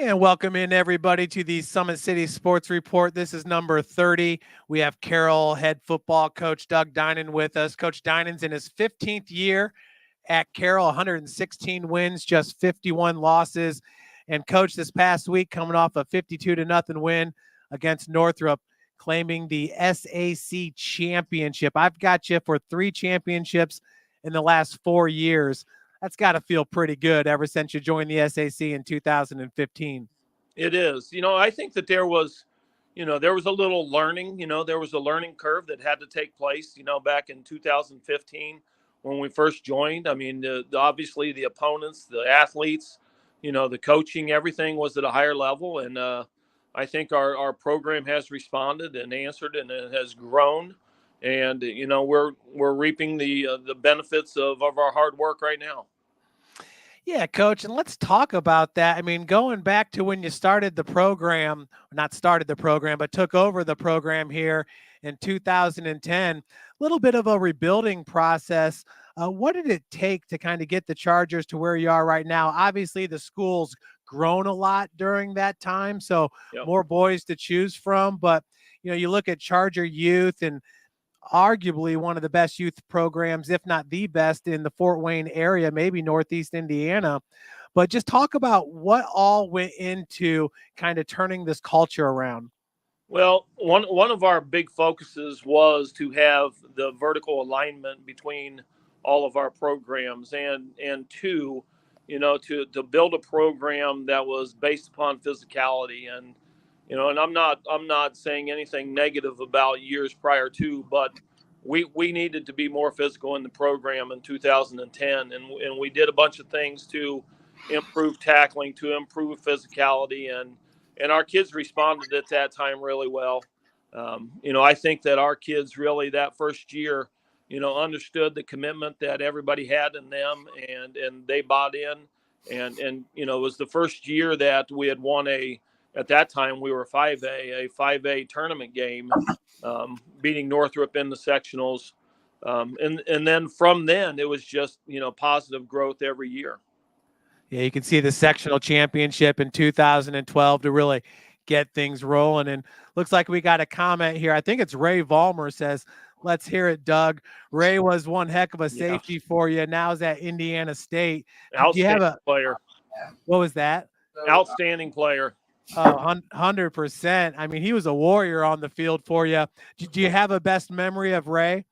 And welcome in everybody to the Summit City Sports Report. This is number 30. We have Carroll head football coach Doug Dinan with us. Coach Dinan's in his 15th year at Carroll, 116 wins, just 51 losses. And coach, this past week coming off a 52-0 win against Northrop, claiming the SAC championship. I've got you for 3 championships in the last 4 years. That's got to feel pretty good ever since you joined the SAC in 2015. It is. I think that there was a little learning, there was a learning curve that had to take place, back in 2015 when we first joined. I mean, obviously the opponents, the athletes, the coaching, everything was at a higher level. And I think our program has responded and answered, and it has grown. And, we're reaping the benefits of our hard work right now. Yeah, coach, and let's talk about that. I mean, going back to when you started the program, not started the program, but took over the program here in 2010, a little bit of a rebuilding process. What did it take to kind of get the Chargers to where you are right now? Obviously, the school's grown a lot during that time, so more boys to choose from. But, you look at Charger youth and arguably one of the best youth programs, if not the best, in the Fort Wayne area, maybe Northeast Indiana. But just talk about what all went into kind of turning this culture around. Well, one of our big focuses was to have the vertical alignment between all of our programs, and two, to build a program that was based upon physicality. And I'm not saying anything negative about years prior to, but we needed to be more physical in the program in 2010, and we did a bunch of things to improve tackling, to improve physicality, and our kids responded at that time really well. I think that our kids really that first year, understood the commitment that everybody had in them, and they bought in, and it was the first year that we had won at that time we were 5A, a 5A tournament game, beating Northrop in the sectionals. And then from then it was just, positive growth every year. Yeah, you can see the sectional championship in 2012 to really get things rolling. And looks like we got a comment here. I think it's Ray Vollmer says, let's hear it, Doug. Ray was one heck of a safety for you. Now is at Indiana State. Outstanding player. What was that? Outstanding player. 100%. I mean, he was a warrior on the field for you. Do you have a best memory of Ray?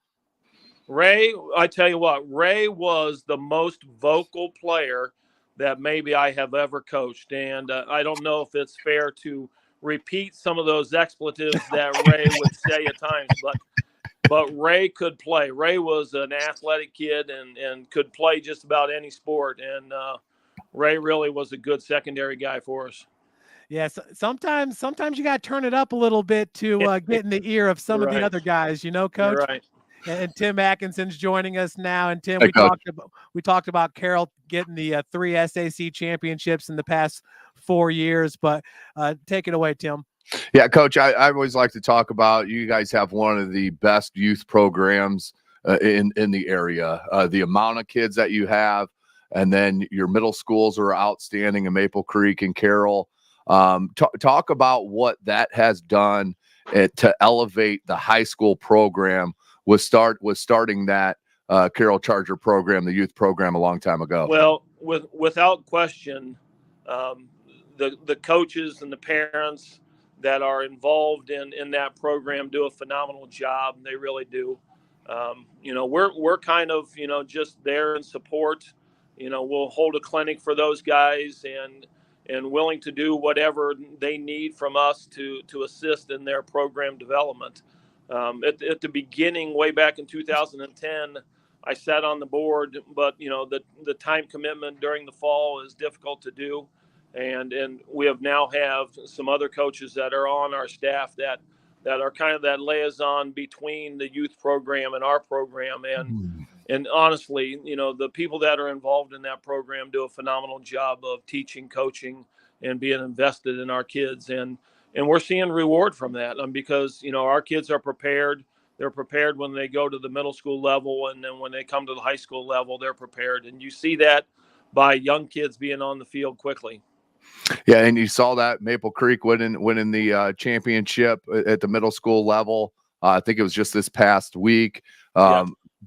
Ray, I tell you what, Ray was the most vocal player that maybe I have ever coached. And I don't know if it's fair to repeat some of those expletives that Ray would say at times, but Ray could play. Ray was an athletic kid and could play just about any sport. And Ray really was a good secondary guy for us. Yes, sometimes you got to turn it up a little bit to get in the ear of some of the other guys, Coach. You're right. And Tim Atkinson's joining us now. And Tim, hey, we talked about Carroll getting the 3 SAC championships in the past 4 years. But take it away, Tim. Yeah, Coach, I always like to talk about you guys have one of the best youth programs in the area. The amount of kids that you have, and then your middle schools are outstanding in Maple Creek and Carroll. Talk about what that has done to elevate the high school program with starting that Carroll Charger program, the youth program, a long time ago. Well, without question, the coaches and the parents that are involved in that program do a phenomenal job. They really do. We're kind of, just there in support. We'll hold a clinic for those guys and willing to do whatever they need from us to assist in their program development. At the beginning, way back in 2010, I sat on the board, but the time commitment during the fall is difficult to do, and we now have some other coaches that are on our staff that are kind of that liaison between the youth program and our program, and honestly, the people that are involved in that program do a phenomenal job of teaching, coaching, and being invested in our kids, and we're seeing reward from that, because our kids are prepared. They're prepared when they go to the middle school level, and then when they come to the high school level, they're prepared. And you see that by young kids being on the field quickly. Yeah, and you saw that Maple Creek winning the championship at the middle school level. I think it was just this past week.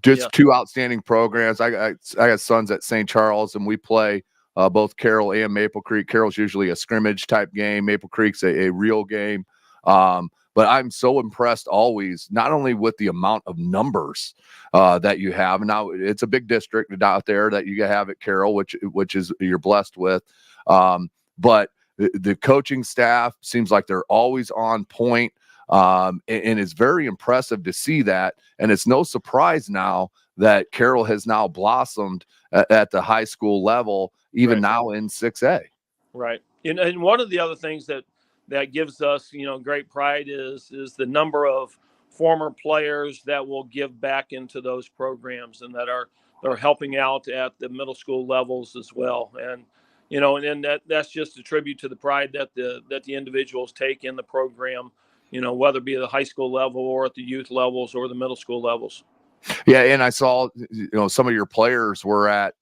Just two outstanding programs. I got sons at St. Charles, and we play both Carroll and Maple Creek. Carroll's usually a scrimmage type game. Maple Creek's a real game. But I'm so impressed always, not only with the amount of numbers that you have. Now it's a big district out there that you have at Carroll, which is you're blessed with. But the coaching staff seems like they're always on point. And it's very impressive to see that. And it's no surprise now that Carroll has now blossomed at the high school level, even now in 6A. Right. And one of the other things that gives us, great pride is the number of former players that will give back into those programs and that are helping out at the middle school levels as well. And, and that's just a tribute to the pride that the individuals take in the program, whether it be at the high school level or at the youth levels or the middle school levels. Yeah. And I saw, some of your players were at,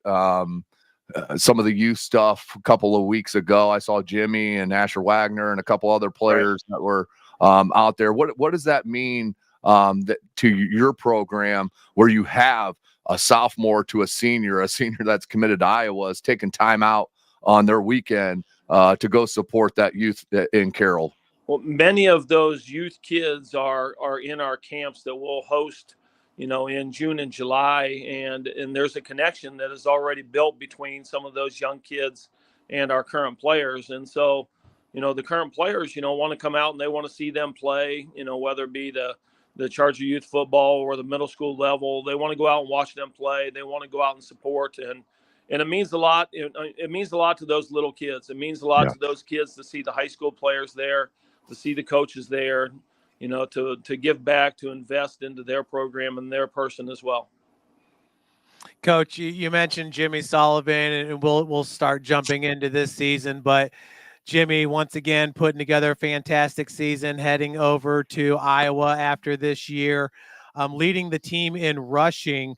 some of the youth stuff a couple of weeks ago. I saw Jimmy and Asher Wagner and a couple other players that were out there. What does that mean to your program, where you have a sophomore to a senior that's committed to Iowa is taking time out on their weekend to go support that youth in Carroll? Well, many of those youth kids are in our camps that we'll host in June and July, and there's a connection that is already built between some of those young kids and our current players. And so, the current players, want to come out and they want to see them play, whether it be the Charger youth football or the middle school level. They want to go out and watch them play. They want to go out and support. And it means a lot. It means a lot to those little kids. It means a lot to those kids to see the high school players there, to see the coaches there, to give back, to invest into their program and their person as well. Coach, you mentioned Jimmy Sullivan, and we'll start jumping into this season, but Jimmy, once again, putting together a fantastic season, heading over to Iowa after this year, leading the team in rushing.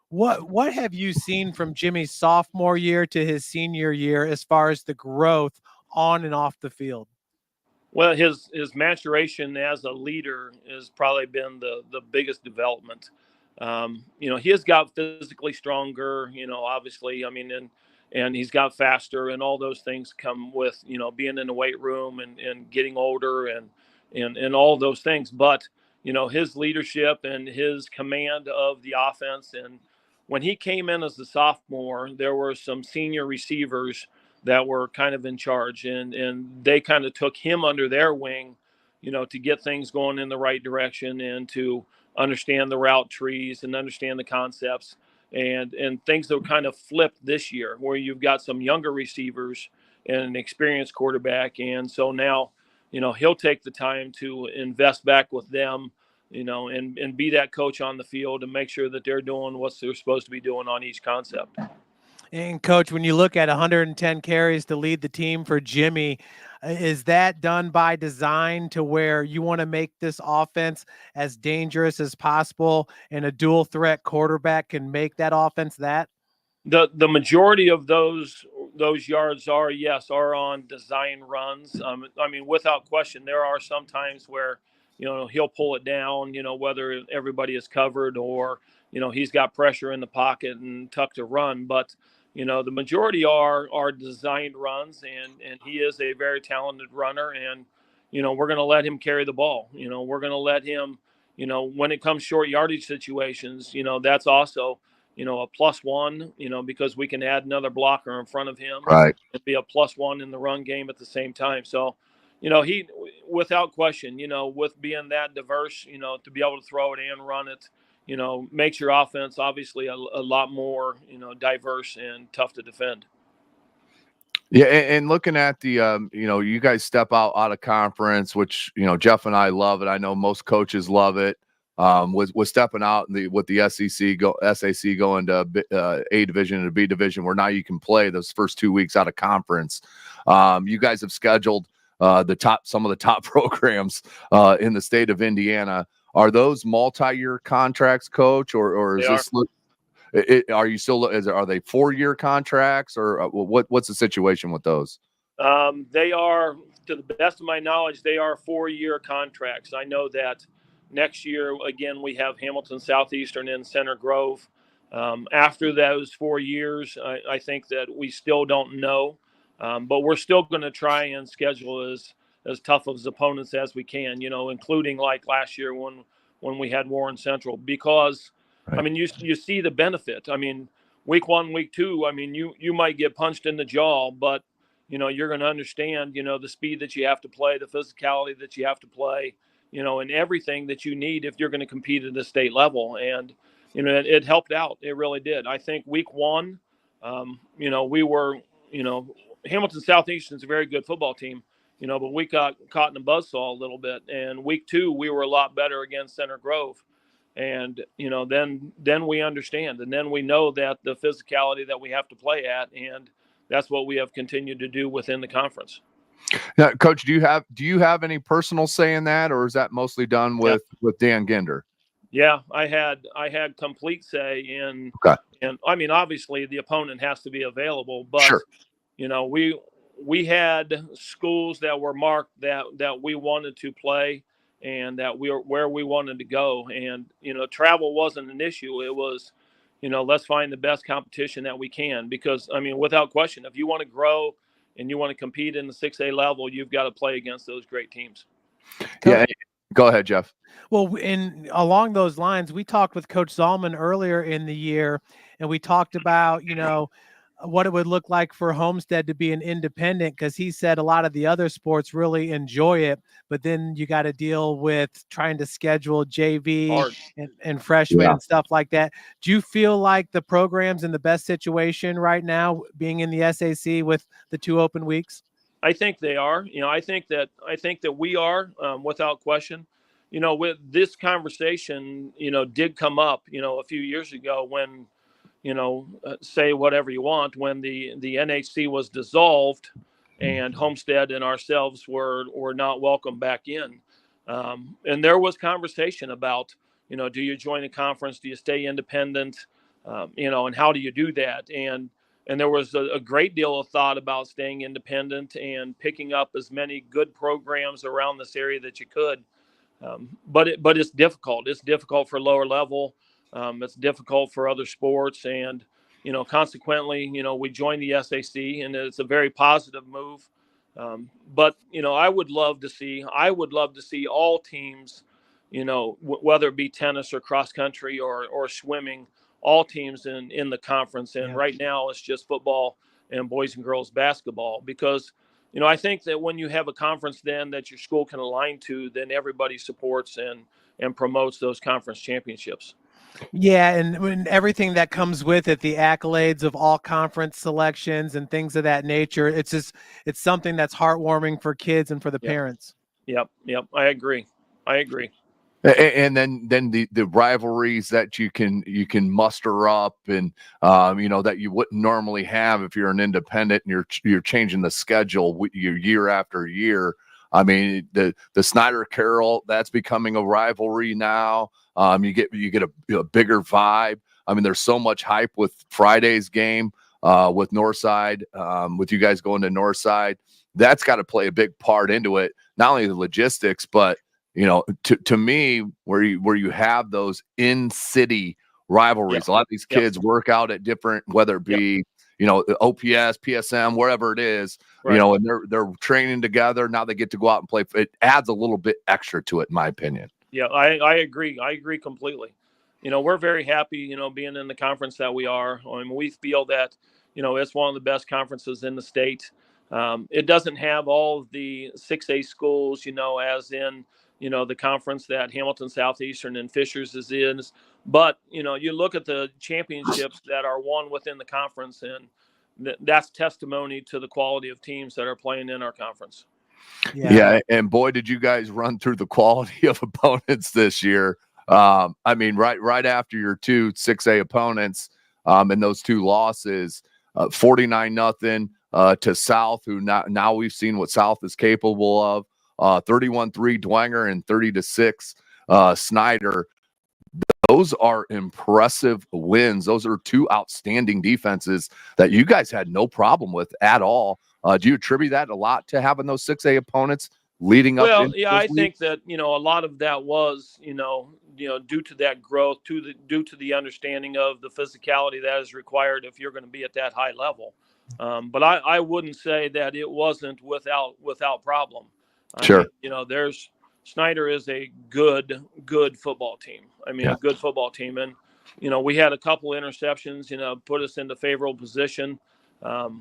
What have you seen from Jimmy's sophomore year to his senior year as far as the growth on and off the field? Well, his maturation as a leader has probably been the biggest development. He has got physically stronger, obviously, and he's got faster, and all those things come with, being in the weight room and getting older and all those things. But, his leadership and his command of the offense. And when he came in as a sophomore, there were some senior receivers that were kind of in charge, and they kind of took him under their wing, to get things going in the right direction and to understand the route trees and understand the concepts and things that were kind of flipped this year, where you've got some younger receivers and an experienced quarterback. And so now, he'll take the time to invest back with them, and be that coach on the field and make sure that they're doing what they're supposed to be doing on each concept. And Coach, when you look at 110 carries to lead the team for Jimmy, is that done by design to where you want to make this offense as dangerous as possible, and a dual threat quarterback can make that offense that? The majority of those yards are on design runs. Without question, there are some times where, he'll pull it down, whether everybody is covered or, he's got pressure in the pocket and tuck to run. But, the majority are designed runs, and he is a very talented runner. And, we're going to let him carry the ball. We're going to let him, when it comes short yardage situations, that's also, a +1, because we can add another blocker in front of him. Right. And be a +1 in the run game at the same time. So, he, without question, with being that diverse, to be able to throw it and run it, makes your offense obviously a lot more, diverse and tough to defend. Yeah, and looking at the, you guys step out of conference, which, Jeff and I love it. I know most coaches love it. Was stepping out with the SAC going to A division and B division, where now you can play those first 2 weeks out of conference. You guys have scheduled some of the top programs in the state of Indiana. Are those multi-year contracts, Coach, or is this? Are you still? Are they 4-year contracts, or what's the situation with those? They are, to the best of my knowledge, they are 4-year contracts. I know that next year, again, we have Hamilton Southeastern and Center Grove. After those 4 years, I think that we still don't know, but we're still going to try and schedule as tough of opponents as we can, including like last year when we had Warren Central, because Right. I mean, you see the benefit. I mean, week 1, week 2, I mean, you might get punched in the jaw, but you're going to understand, the speed that you have to play, the physicality that you have to play, and everything that you need if you're going to compete at the state level. And, it helped out. It really did. I think week 1, we were, Hamilton Southeastern is a very good football team, but we got caught in a buzzsaw a little bit. And week 2, we were a lot better against Center Grove. And, then we understand. And then we know that the physicality that we have to play at, and that's what we have continued to do within the conference. Now, Coach, do you have any personal say in that, or is that mostly done with Dan Ginder? Yeah, I had complete say in. Okay. And I mean, obviously the opponent has to be available, but Sure. we had schools that were marked that we wanted to play and that we were where we wanted to go. And, travel wasn't an issue. It was, let's find the best competition that we can, because, I mean, without question, if you want to grow and you want to compete in the 6A level, you've got to play against those great teams. Yeah. Go ahead, Jeff. Well, along those lines, we talked with Coach Zalman earlier in the year, and we talked about, what it would look like for Homestead to be an independent, because he said a lot of the other sports really enjoy it, but then you got to deal with trying to schedule JV and freshmen and stuff like that. Do you feel like the program's in the best situation right now, being in the SAC with the 2 open weeks? I think they are. I think that we are, without question. With this conversation, did come up, a few years ago when, say whatever you want, when the NHC was dissolved and Homestead and ourselves were not welcome back in. And there was conversation about, do you join a conference? Do you stay independent? And how do you do that? And there was a great deal of thought about staying independent and picking up as many good programs around this area that you could. But it's difficult. It's difficult for lower level. It's difficult for other sports. And, consequently, we joined the SAC, and it's a very positive move. But, I would love to see all teams, whether it be tennis or cross country or swimming, all teams in the conference. And right now it's just football and boys and girls basketball, because, I think that when you have a conference then that your school can align to, then everybody supports and promotes those conference championships. Yeah, and when everything that comes with it, the accolades of all conference selections and things of that nature, it's something that's heartwarming for kids and for the parents. Yep. I agree. And then the rivalries that you can muster up, and that you wouldn't normally have if you're an independent and you're changing the schedule year after year. I mean, the Snyder Carroll, that's becoming a rivalry now. You get a bigger vibe. I mean, there's so much hype with Friday's game with Northside, with you guys going to Northside. That's got to play a big part into it. Not only the logistics, but to me, where you have those in-city rivalries. A lot of these kids work out at different, whether it be OPS, PSM, wherever it is, and they're training together. Now they get to go out and play. It adds a little bit extra to it, in my opinion. Yeah, I agree. I agree completely. We're very happy, being in the conference that we are. I mean, we feel that, it's one of the best conferences in the state. It doesn't have all of the 6A schools, as in, the conference that Hamilton Southeastern and Fishers is in. But, you look at the championships that are won within the conference, and that's testimony to the quality of teams that are playing in our conference. Yeah. And boy, did you guys run through the quality of opponents this year. I mean, right after your 2 6A opponents and those 2 losses, 49-0 to South, who now we've seen what South is capable of. 31-3 Dwenger and 30-6 Snyder. Those are impressive wins. Those are 2 outstanding defenses that you guys had no problem with at all. Do you attribute that a lot to having those 6A opponents leading up? Well, yeah, I think that, a lot of that was, due to that growth, due to the understanding of the physicality that is required if you're going to be at that high level. But I wouldn't say that it wasn't without problem. I Sure. mean, Snyder is a good football team. I mean, a good football team. And, we had a couple interceptions, put us into favorable position, and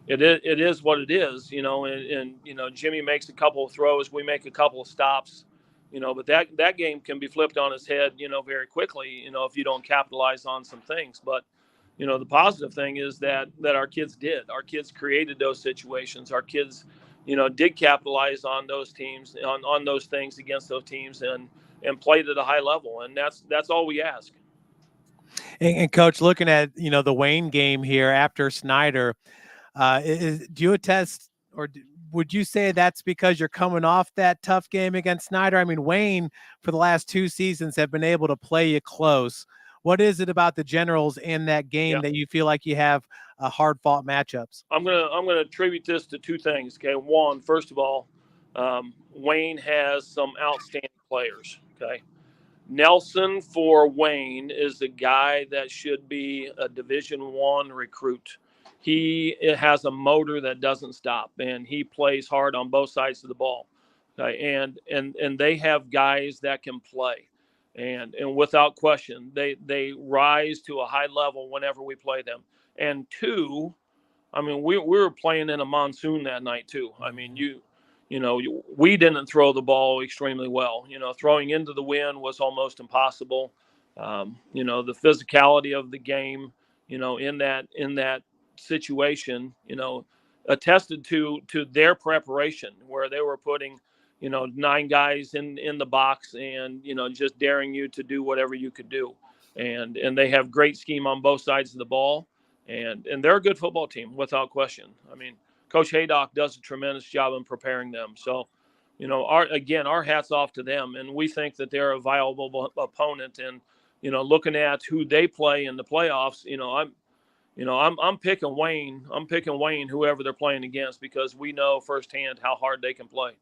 it is what it is, and Jimmy makes a couple of throws, we make a couple of stops, but that game can be flipped on its head, very quickly, if you don't capitalize on some things. But, the positive thing is that our kids created those situations. Our kids, did capitalize on those teams, on those things against those teams, and played at a high level. And that's all we ask. And Coach, looking at, the Wayne game here after Snyder, do you attest, or would you say that's because you're coming off that tough game against Snyder? I mean, Wayne for the last 2 seasons have been able to play you close. What is it about the Generals in that game that you feel like you have hard fought matchups? I'm gonna attribute this to 2 things. Okay, one, first of all, Wayne has some outstanding players. Okay, Nelson for Wayne is the guy that should be a Division I recruit. He has a motor that doesn't stop, and he plays hard on both sides of the ball. Okay? And they have guys that can play, and without question, they rise to a high level whenever we play them. And 2, I mean, we were playing in a monsoon that night too. I mean, we didn't throw the ball extremely well. Throwing into the wind was almost impossible. The physicality of the game, in that situation, attested to their preparation, where they were putting, 9 guys in the box and, just daring you to do whatever you could do. And they have great scheme on both sides of the ball. And they're a good football team without question. I mean, Coach Haydock does a tremendous job in preparing them. So, our hats off to them. And we think that they're a viable opponent. And, looking at who they play in the playoffs, I'm picking Wayne. I'm picking Wayne, whoever they're playing against, because we know firsthand how hard they can play.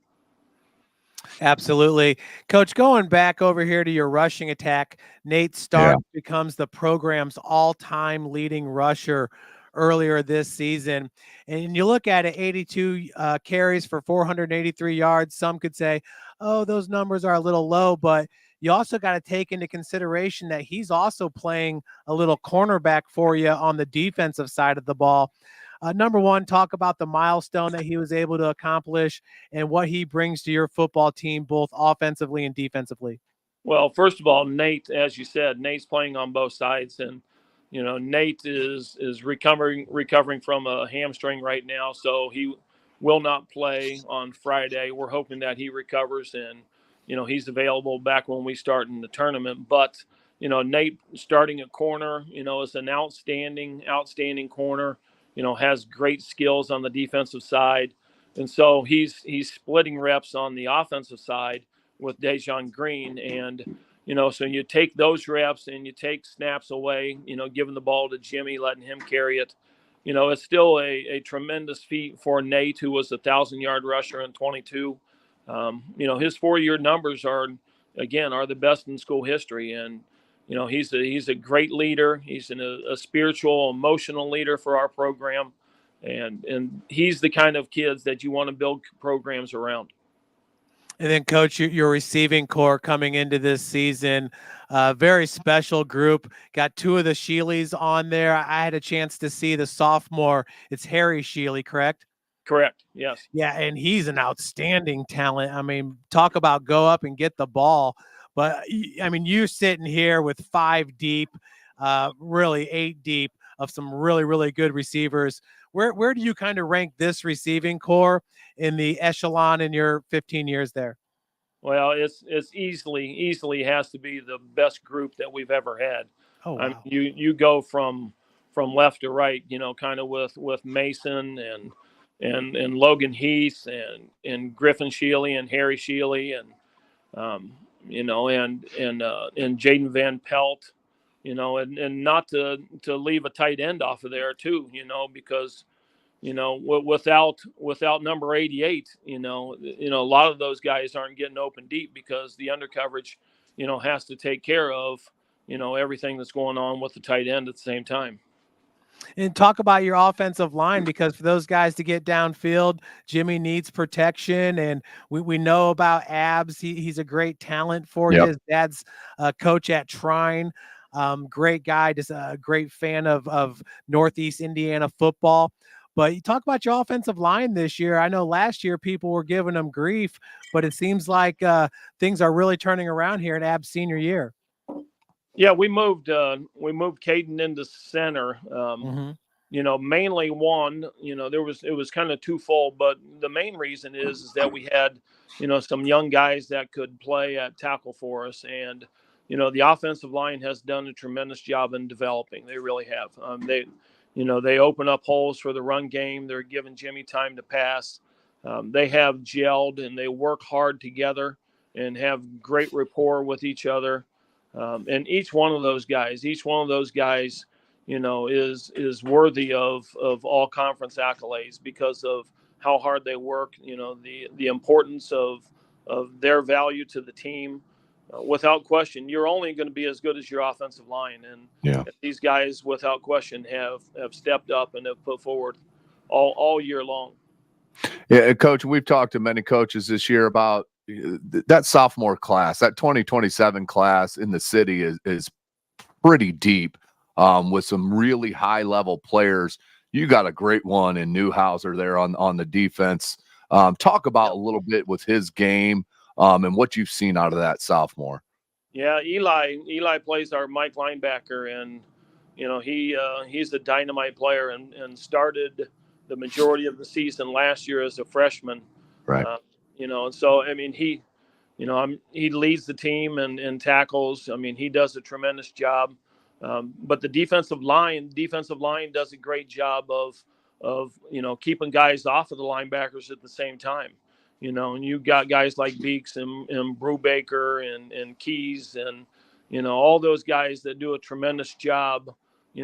Absolutely. Coach, going back over here to your rushing attack, Nate Stark becomes the program's all-time leading rusher earlier this season. And you look at it, 82 carries for 483 yards. Some could say, oh, those numbers are a little low, but you also got to take into consideration that he's also playing a little cornerback for you on the defensive side of the ball. Number one, talk about the milestone that he was able to accomplish and what he brings to your football team, both offensively and defensively. Well, first of all, Nate, as you said, Nate's playing on both sides, and Nate is recovering from a hamstring right now, so he will not play on Friday. We're hoping that he recovers and he's available back when we start in the tournament. But Nate starting at corner, is an outstanding corner. Has great skills on the defensive side, and so he's splitting reps on the offensive side with Dejon Green. And, so you take those reps and you take snaps away, giving the ball to Jimmy, letting him carry it. It's still a tremendous feat for Nate, who was a 1,000-yard rusher in 22. His 4-year numbers are the best in school history. And, he's a great leader. He's a spiritual, emotional leader for our program. And he's the kind of kids that you want to build programs around. And then, Coach, your receiving core coming into this season, very special group. Got 2 of the Sheelys on there. I had a chance to see the sophomore. It's Harry Sheely, correct? Correct. Yes. Yeah, and he's an outstanding talent. I mean, talk about go up and get the ball. But, I mean, you're sitting here with 5 deep, really 8 deep of some really, really good receivers. Where do you kind of rank this receiving core in the echelon in your 15 years there? Well, it's easily has to be the best group that we've ever had. Oh, wow. I mean, you go from left to right, kind of with Mason and Logan Heath and Griffin Sheely and Harry Sheely and and Jaden Van Pelt, and not to leave a tight end off of there too, because without number 88, a lot of those guys aren't getting open deep because the undercoverage, has to take care of, everything that's going on with the tight end at the same time. And talk about your offensive line, because for those guys to get downfield, Jimmy needs protection. And we know about Abs. He's a great talent for you. His dad's a coach at Trine. Great guy, just a great fan of Northeast Indiana football. But you talk about your offensive line this year. I know last year people were giving them grief, but it seems like things are really turning around here in Ab's senior year. Yeah, we moved Caden into center. Mainly one. It was kind of twofold, but the main reason is that we had, some young guys that could play at tackle for us, and the offensive line has done a tremendous job in developing. They really have. They open up holes for the run game. They're giving Jimmy time to pass. They have gelled and they work hard together and have great rapport with each other. And each one of those guys, is worthy of all conference accolades because of how hard they work. The importance of their value to the team. Without question, you're only going to be as good as your offensive line, and these guys, without question, have stepped up and have put forward all year long. Yeah, Coach, we've talked to many coaches this year about that sophomore class. That 2027 class in the city is pretty deep, with some really high level players. You got a great one in Newhouser there on the defense. Talk about a little bit with his game, and what you've seen out of that sophomore. Yeah, Eli plays our Mike linebacker, and he's a dynamite player and started the majority of the season last year as a freshman. Right. And so I mean he leads the team in tackles. I mean, he does a tremendous job. But the defensive line does a great job of keeping guys off of the linebackers at the same time. And you've got guys like Beeks and Brubaker and Keys and all those guys that do a tremendous job,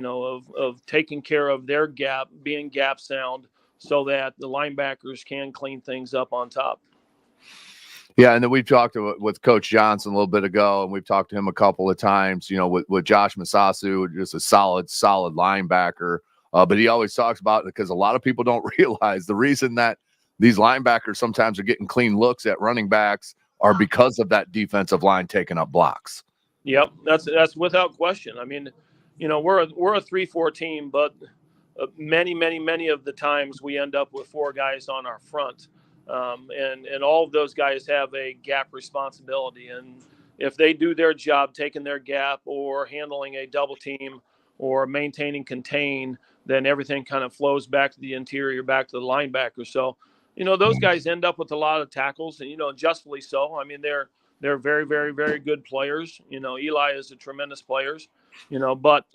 of taking care of their gap, being gap sound, so that the linebackers can clean things up on top. Yeah, and then we've talked with Coach Johnson a little bit ago, and we've talked to him a couple of times, with Josh Masasu, just a solid linebacker. But he always talks about it because a lot of people don't realize the reason that these linebackers sometimes are getting clean looks at running backs are because of that defensive line taking up blocks. Yep, that's without question. I mean, we're a 3-4 team, but many of the times we end up with four guys on our front. And all of those guys have a gap responsibility. And if they do their job, taking their gap or handling a double team or maintaining contain, then everything kind of flows back to the interior, back to the linebacker. So, those guys end up with a lot of tackles, and, justly so. I mean, they're very, very, very good players. Eli is a tremendous player, but,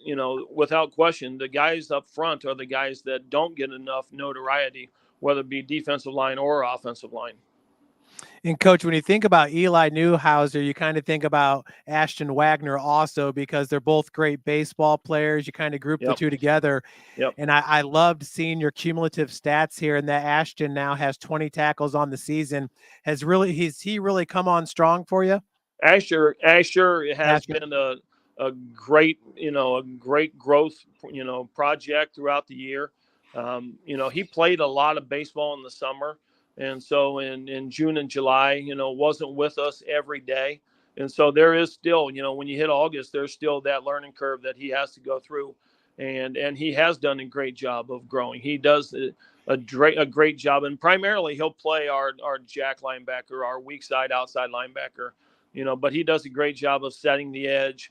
without question, the guys up front are the guys that don't get enough notoriety, whether it be defensive line or offensive line. And Coach, when you think about Eli Newhouser, you kind of think about Ashton Wagner also, because they're both great baseball players. You kind of group the two together. Yep. And I loved seeing your cumulative stats here, and that Ashton now has 20 tackles on the season. Has he really come on strong for you? Asher has been a great growth, project throughout the year. He played a lot of baseball in the summer. And so in June and July, wasn't with us every day. And so there is still, when you hit August, there's still that learning curve that he has to go through. And he has done a great job of growing. He does a great job. And primarily he'll play our jack linebacker, our weak side outside linebacker, but he does a great job of setting the edge,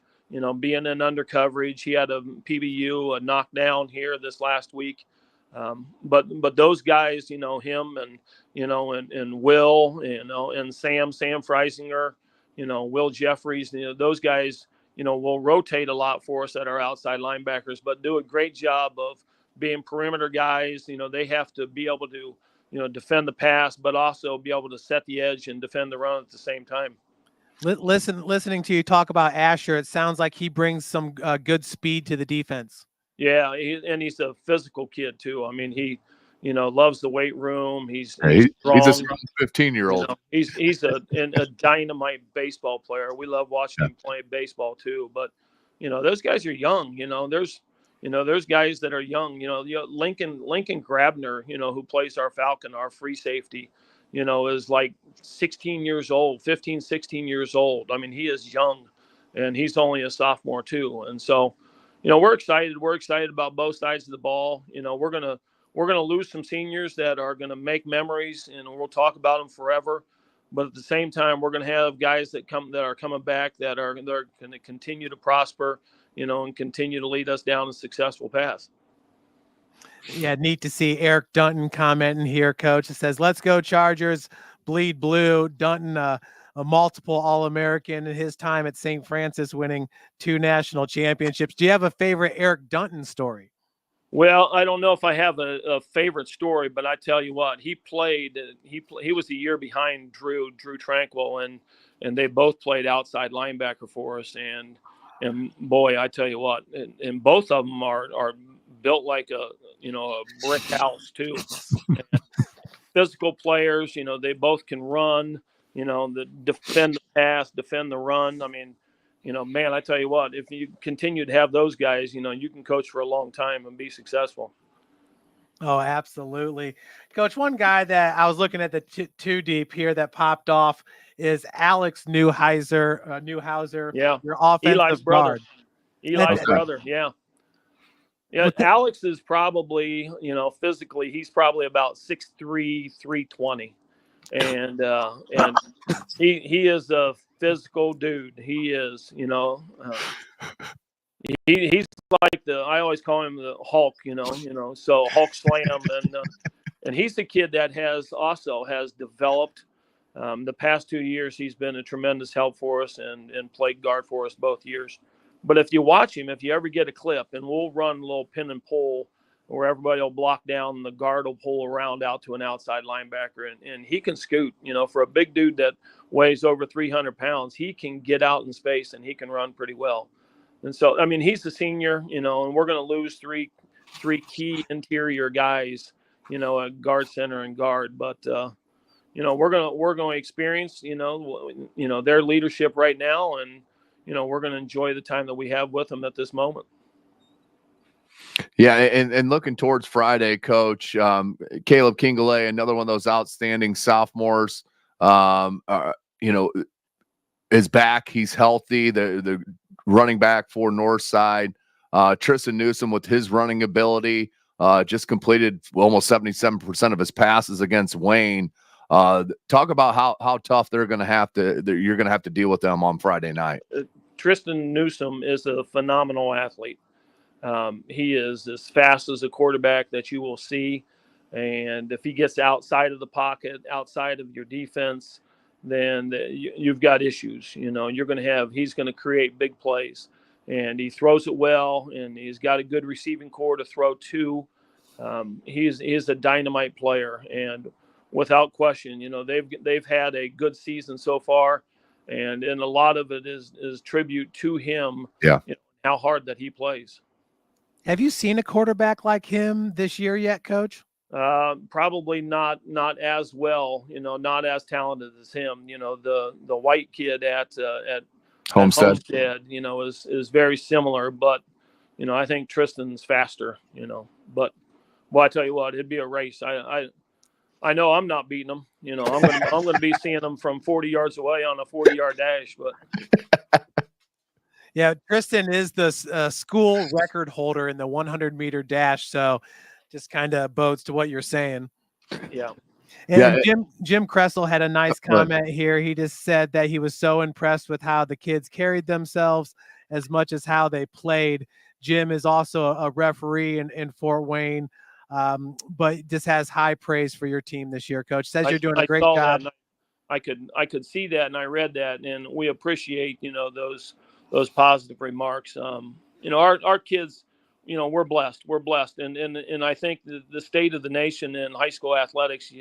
being in under coverage. He had a PBU, a knockdown here this last week. But those guys, him and Will, and Sam Freisinger, Will Jeffries, those guys, will rotate a lot for us at our outside linebackers, but do a great job of being perimeter guys. They have to be able to, defend the pass, but also be able to set the edge and defend the run at the same time. Listening to you talk about Asher, it sounds like he brings some good speed to the defense. Yeah, and he's a physical kid too. I mean, loves the weight room. He's He's a strong. 15-year-old. He's a dynamite baseball player. We love watching him play baseball too. But those guys are young. There's guys that are young. Lincoln Grabner, who plays our Falcon, our free safety, is like 16 years old, 15, 16 years old. I mean, he is young, and he's only a sophomore too. And so, we're excited. We're excited about both sides of the ball. We're gonna lose some seniors that are gonna make memories, and we'll talk about them forever. But at the same time, we're gonna have guys that are coming back that are gonna continue to prosper, and continue to lead us down a successful path. Yeah, neat to see Eric Dunton commenting here, Coach. It says, "Let's go Chargers, bleed blue." Dunton, a multiple All-American in his time at St. Francis, winning 2 national championships. Do you have a favorite Eric Dunton story? Well, I don't know if I have a favorite story, but I tell you what, he was a year behind Drew Tranquil, and they both played outside linebacker for us. And boy, I tell you what, and both of them are built like a brick house too. And physical players, they both can run, defend the pass, defend the run. I mean, man, I tell you what, if you continue to have those guys, you can coach for a long time and be successful. Oh, absolutely. Coach, one guy that I was looking at the two deep here that popped off is Alex Newhouser, Yeah. your offensive Eli's brother. guard. Eli's brother. Yeah. Yeah. Alex is probably, physically, he's probably about 6'3", 320. And he is a physical dude. He is, he's like I always call him the Hulk, so Hulk slam. And he's the kid that has developed. The past 2 years, he's been a tremendous help for us and played guard for us both years. But if you watch him, if you ever get a clip, and we'll run a little pin and pull where everybody will block down and the guard will pull around out to an outside linebacker, and he can scoot. For a big dude that weighs over 300 pounds, he can get out in space and he can run pretty well. And so, I mean, he's the senior, and we're going to lose three key interior guys, a guard, center, and guard. But we're going to experience, their leadership right now, and we're going to enjoy the time that we have with them at this moment. Yeah, and looking towards Friday, Coach, Caleb Kingley, another one of those outstanding sophomores, is back. He's healthy. The running back for Northside. Tristan Newsom, with his running ability, just completed almost 77% of his passes against Wayne. Talk about how tough you're going to have to deal with them on Friday night. Tristan Newsom is a phenomenal athlete. He is as fast as a quarterback that you will see. And if he gets outside of the pocket, outside of your defense, then you've got issues. He's going to create big plays, and he throws it well, and he's got a good receiving core to throw to. He's a dynamite player, and without question, they've had a good season so far, and a lot of it is tribute to him. Yeah. How hard that he plays. Have you seen a quarterback like him this year yet, Coach? Probably not as well, not as talented as him. The white kid at Homestead, is very similar, but I think Tristan's faster. But well, I tell you what, it'd be a race. I know I'm not beating him. I'm gonna be seeing him from 40 yards away on a 40-yard dash, but. Yeah, Tristan is the school record holder in the 100-meter dash, so just kind of bodes to what you're saying. Yeah. And Jim Kressel had a nice comment here. He just said that he was so impressed with how the kids carried themselves as much as how they played. Jim is also a referee in Fort Wayne, but just has high praise for your team this year, Coach. Says you're doing a great job. I could see that, and I read that, and we appreciate those positive remarks. Our kids, we're blessed. We're blessed. And I think the state of the nation in high school athletics,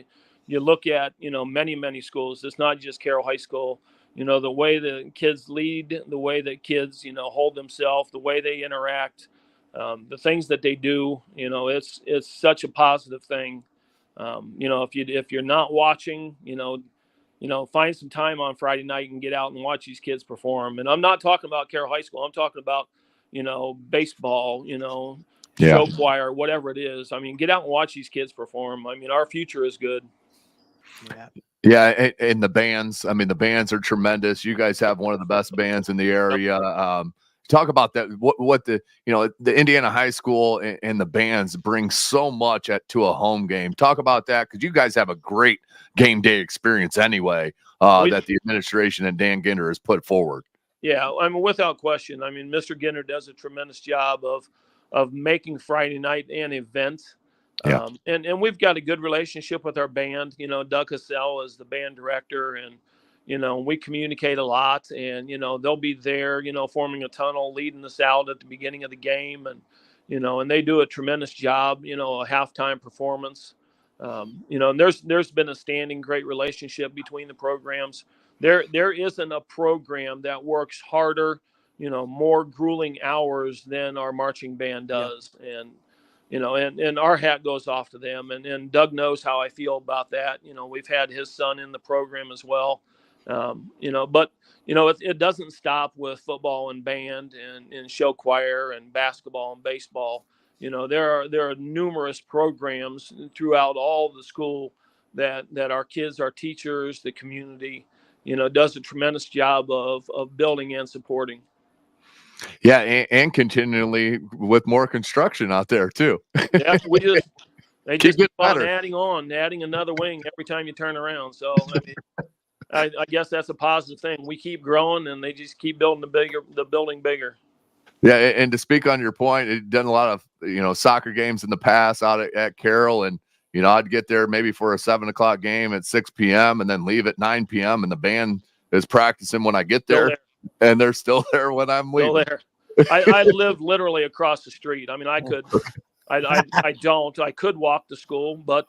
you look at, many, many schools. It's not just Carroll High School. The way the kids lead, the way that kids, hold themselves, the way they interact, the things that they do, it's such a positive thing. If you're not watching, find some time on Friday night and get out and watch these kids perform. And I'm not talking about Carroll High School. I'm talking about, baseball, Yeah. show choir, whatever it is. I mean, get out and watch these kids perform. I mean, our future is good. Yeah. Yeah, and the bands. I mean, the bands are tremendous. You guys have one of the best bands in the area. Talk about that. What the Indiana High School and the bands bring so much to a home game. Talk about that, because you guys have a great game day experience anyway. That the administration and Dan Ginder has put forward. Yeah, I mean, without question. I mean, Mr. Ginder does a tremendous job of making Friday night an event. Yeah. And we've got a good relationship with our band. Doug Cassell is the band director, and we communicate a lot. And they'll be there, forming a tunnel, leading us out at the beginning of the game, and and they do a tremendous job. A halftime performance. And there's been a standing great relationship between the programs. There isn't a program that works harder, more grueling hours than our marching band does. Yeah. And our hat goes off to them. And Doug knows how I feel about that. We've had his son in the program as well. But it doesn't stop with football and band and show choir and basketball and baseball. There are numerous programs throughout all the school that our kids, our teachers, the community, does a tremendous job of building and supporting. Yeah, and continually with more construction out there too. Yeah, they just keep on adding another wing every time you turn around. So I guess that's a positive thing. We keep growing, and they just keep building the building bigger. Yeah, and to speak on your point, I've done a lot of soccer games in the past out at Carroll, and I'd get there maybe for a 7:00 game at 6 p.m. and then leave at 9 p.m. and the band is practicing when I get there. And they're still there when I'm leaving. Still there. I live literally across the street. I mean, I could walk to school, but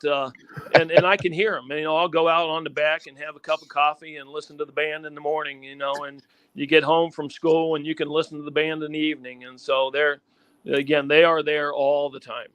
and I can hear them. I'll go out on the back and have a cup of coffee and listen to the band in the morning. And you get home from school and you can listen to the band in the evening. And so they are there all the time.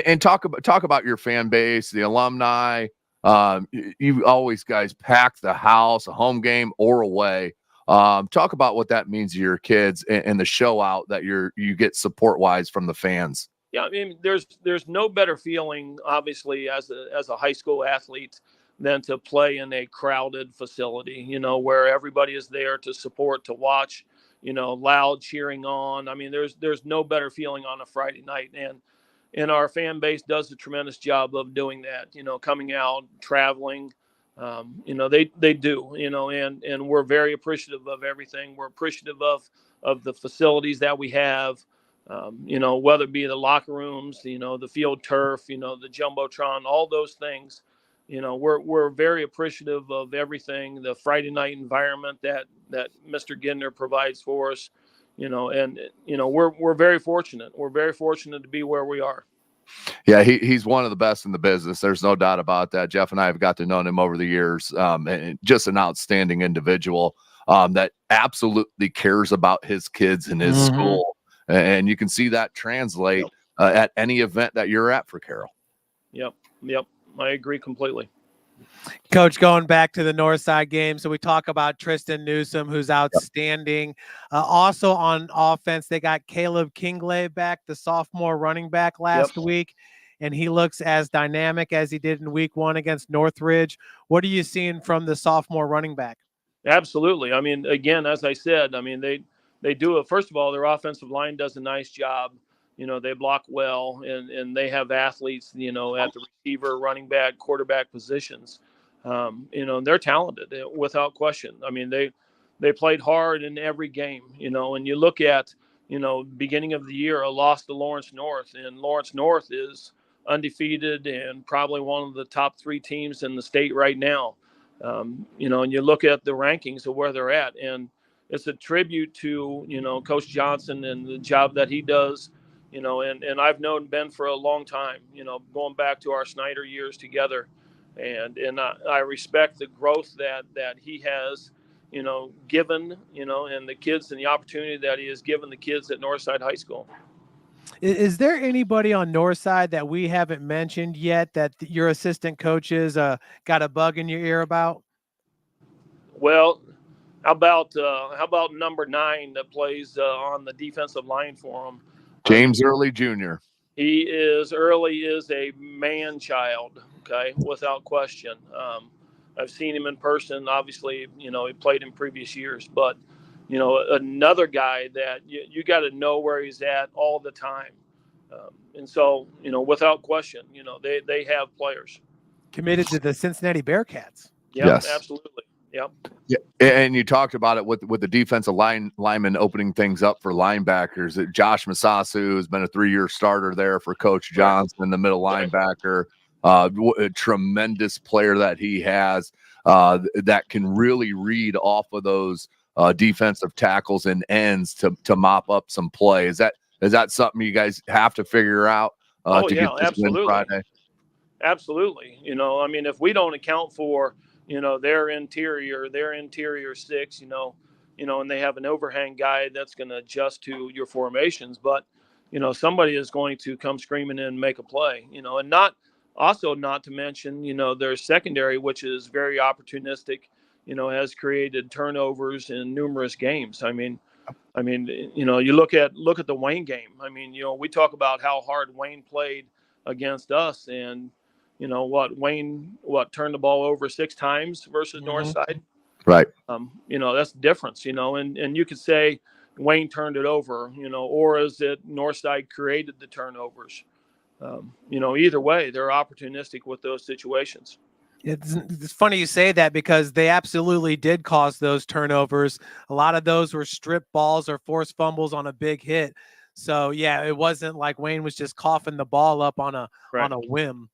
And talk about your fan base, the alumni. You always guys pack the house, a home game or away. Talk about what that means to your kids and the show out that you get support wise from the fans. Yeah, I mean, there's no better feeling, obviously, as a high school athlete than to play in a crowded facility, where everybody is there to support, to watch, loud cheering on. I mean, there's no better feeling on a Friday night, and our fan base does a tremendous job of doing that, coming out, traveling. They do, and we're very appreciative of everything. We're appreciative of the facilities that we have, whether it be the locker rooms, the field turf, the Jumbotron, all those things. We're very appreciative of everything, the Friday night environment that Mr. Ginder provides for us, and we're very fortunate. We're very fortunate to be where we are. Yeah, he's one of the best in the business. There's no doubt about that. Jeff and I have got to know him over the years, and just an outstanding individual that absolutely cares about his kids and his school. And you can see that translate at any event that you're at for Carroll. Yep. I agree completely. Coach, going back to the Northside game, so we talk about Tristan Newsom, who's outstanding. Also on offense, they got Caleb Kingley back, the sophomore running back last week, and he looks as dynamic as he did in week 1 against Northridge. What are you seeing from the sophomore running back? Absolutely. I mean, again, as I said, I mean, they do it. First of all, their offensive line does a nice job. They block well, and they have athletes, at the receiver, running back, quarterback positions. They're talented without question. I mean, they played hard in every game, and you look at, beginning of the year, a loss to Lawrence North, and Lawrence North is undefeated and probably one of the top 3 teams in the state right now. And you look at the rankings of where they're at, and it's a tribute to, Coach Johnson and the job that he does, and I've known Ben for a long time, going back to our Snyder years together. And I respect the growth that he has, given, and the kids and the opportunity that he has given the kids at Northside High School. Is there anybody on Northside that we haven't mentioned yet that your assistant coaches got a bug in your ear about? Well, how about number 9 that plays on the defensive line for him? James Early Jr. He is a man child, okay, without question. I've seen him in person. Obviously, he played in previous years, but another guy that you got to know where he's at all the time. And so, without question, they have players Committed to the Cincinnati Bearcats. Yep, Yes. absolutely. Yep. Yeah, and you talked about it with the defensive linemen opening things up for linebackers. Josh Masasu has been a 3-year starter there for Coach Johnson, the middle linebacker. A tremendous player that he has that can really read off of those defensive tackles and ends to mop up some play. Is that something you guys have to figure out to get this win Friday? Absolutely. If we don't account for their interior 6, and they have an overhang guy that's going to adjust to your formations, but somebody is going to come screaming in and make a play, and not to mention their secondary, which is very opportunistic, has created turnovers in numerous games. You look at the Wayne game. We talk about how hard Wayne played against us, and Wayne turned the ball over 6 times versus Northside. Right. That's the difference, and you could say Wayne turned it over, or is it Northside created the turnovers? Either way, they're opportunistic with those situations. It's funny you say that because they absolutely did cause those turnovers. A lot of those were strip balls or forced fumbles on a big hit. So yeah, it wasn't like Wayne was just coughing the ball up on a whim.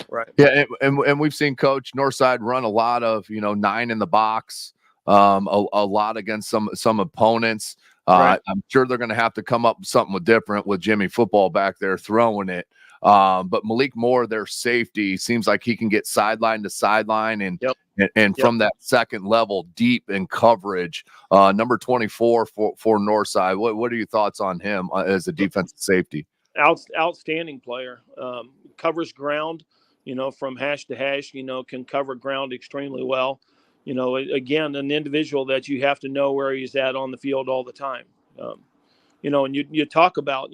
Right. Yeah, and we've seen Coach Northside run a lot of 9 in the box, a lot against some opponents. Right. I'm sure they're going to have to come up with something different with Jimmy Football back there throwing it. But Malik Moore, their safety, seems like he can get sideline to sideline and from that second level deep in coverage. Number 24 for Northside. What are your thoughts on him as a defensive safety? Outstanding player. Covers ground, from hash to hash, can cover ground extremely well. Again, an individual that you have to know where he's at on the field all the time. And you talk about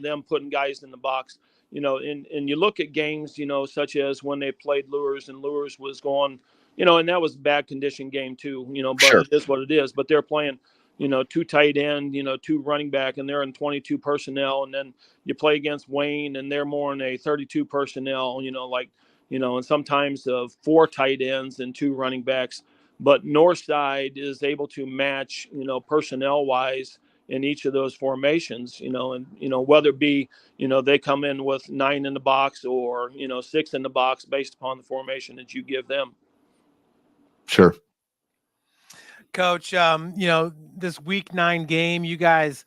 them putting guys in the box, and you look at games, such as when they played Lures, and Lures was going, and that was a bad condition game too, but Sure. It is what it is. But they're playing, 2 tight end, 2 running back, and they're in 22 personnel. And then you play against Wayne, and they're more in a 32 personnel, and sometimes 4 tight ends and 2 running backs. But Northside is able to match, personnel wise in each of those formations, and, whether it be, they come in with 9 in the box or, 6 in the box based upon the formation that you give them. Sure. Coach, this week 9 game, you guys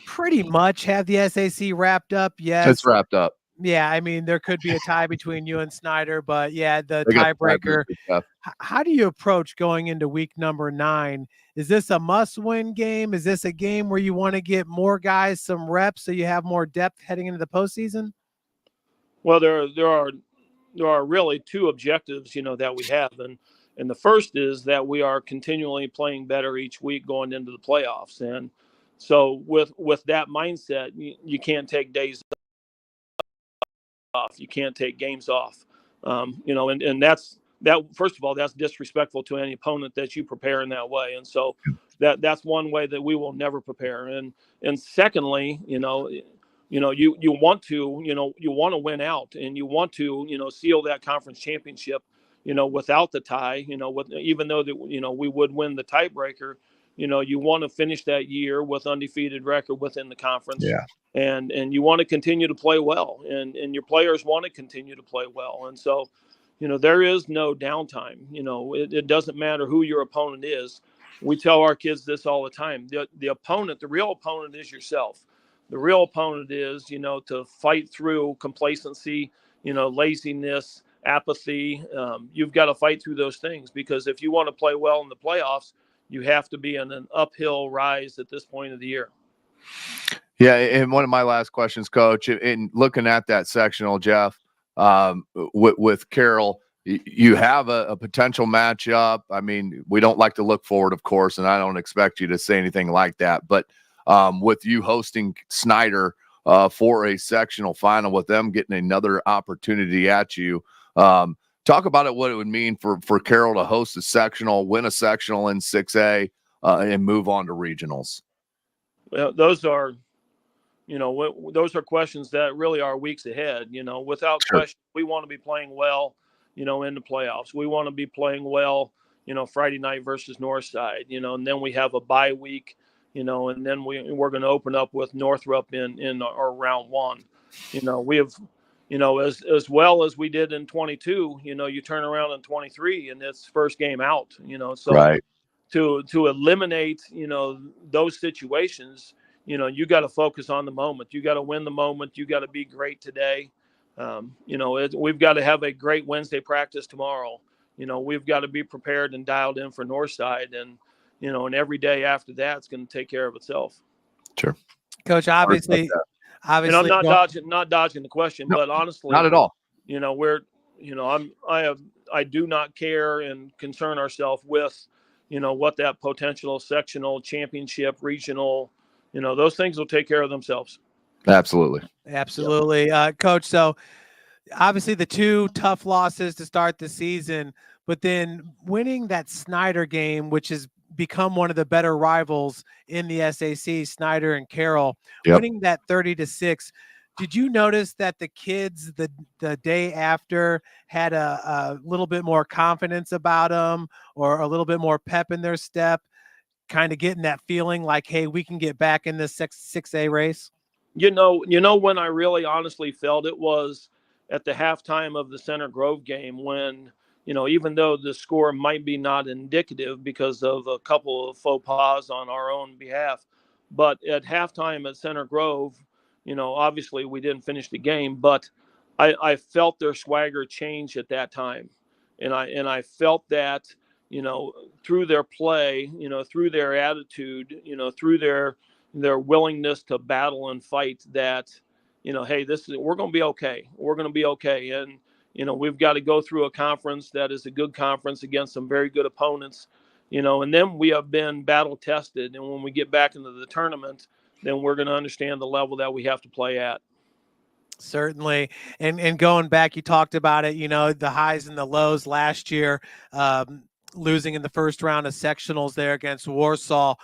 pretty much have the SAC wrapped up. Yes. It's wrapped up. Yeah, there could be a tie between you and Snyder, but yeah, the tiebreaker. How do you approach going into week number 9? Is this a must-win game? Is this a game where you want to get more guys some reps so you have more depth heading into the postseason? Well, there are really 2 objectives, that we have, and the first is that we are continually playing better each week going into the playoffs, and so with that mindset, you can't take days off. You can't take games off. And that's first of all, that's disrespectful to any opponent that you prepare in that way. And so that's one way that we will never prepare. And secondly, you want to win out, and you want to, seal that conference championship, without the tie, even though that, we would win the tiebreaker, you want to finish that year with undefeated record within the conference. Yeah. And you want to continue to play well, and your players want to continue to play well. And so, there is no downtime. It doesn't matter who your opponent is. We tell our kids this all the time. The real opponent is yourself. The real opponent is, to fight through complacency, laziness, apathy. You've got to fight through those things, because if you want to play well in the playoffs, you have to be in an uphill rise at this point of the year. Yeah, and one of my last questions, Coach, in looking at that sectional, Jeff, with Carroll, you have a potential matchup. I mean, we don't like to look forward, of course, and I don't expect you to say anything like that. But with you hosting Snyder for a sectional final, with them getting another opportunity at you, talk about it. What it would mean for Carroll to host a sectional, win a sectional in 6A, and move on to regionals. Well, those are those are questions that really are weeks ahead. Without Sure. question, we want to be playing well, in the playoffs. We want to be playing well, Friday night versus Northside, and then we have a bye week, and then we're going to open up with Northrop in our round one. We have, as well as we did in 22, you turn around in 23 and it's first game out, so Right. to eliminate, those situations, you got to focus on the moment. You got to win the moment. You got to be great today. We've got to have a great Wednesday practice tomorrow. We've got to be prepared and dialed in for Northside, and every day after that, it's going to take care of itself. Sure. Coach, obviously, and I'm not dodging the question, No, but honestly, not at all. I do not care and concern ourselves with, what that potential sectional, championship, regional, those things will take care of themselves. Absolutely. Coach. So obviously the two tough losses to start the season, but then winning that Snyder game, which has become one of the better rivals in the SAC, Snyder and Carroll, winning that 30-6. Did you notice that the kids the day after had a little bit more confidence about them, or a little bit more pep in their step, kind of getting that feeling like, hey, we can get back in this 6A race? When I really honestly felt it was at the halftime of the Center Grove game, when, even though the score might be not indicative because of a couple of faux pas on our own behalf, but at halftime at Center Grove, obviously we didn't finish the game, but I felt their swagger change at that time. And I felt that, through their play, through their attitude, through their willingness to battle and fight, that, hey, we're going to be okay. We're going to be okay. And, we've got to go through a conference that is a good conference against some very good opponents, and then we have been battle tested. And when we get back into the tournament, then we're going to understand the level that we have to play at. Certainly. And going back, you talked about it, the highs and the lows last year, losing in the first round of sectionals there against Warsaw.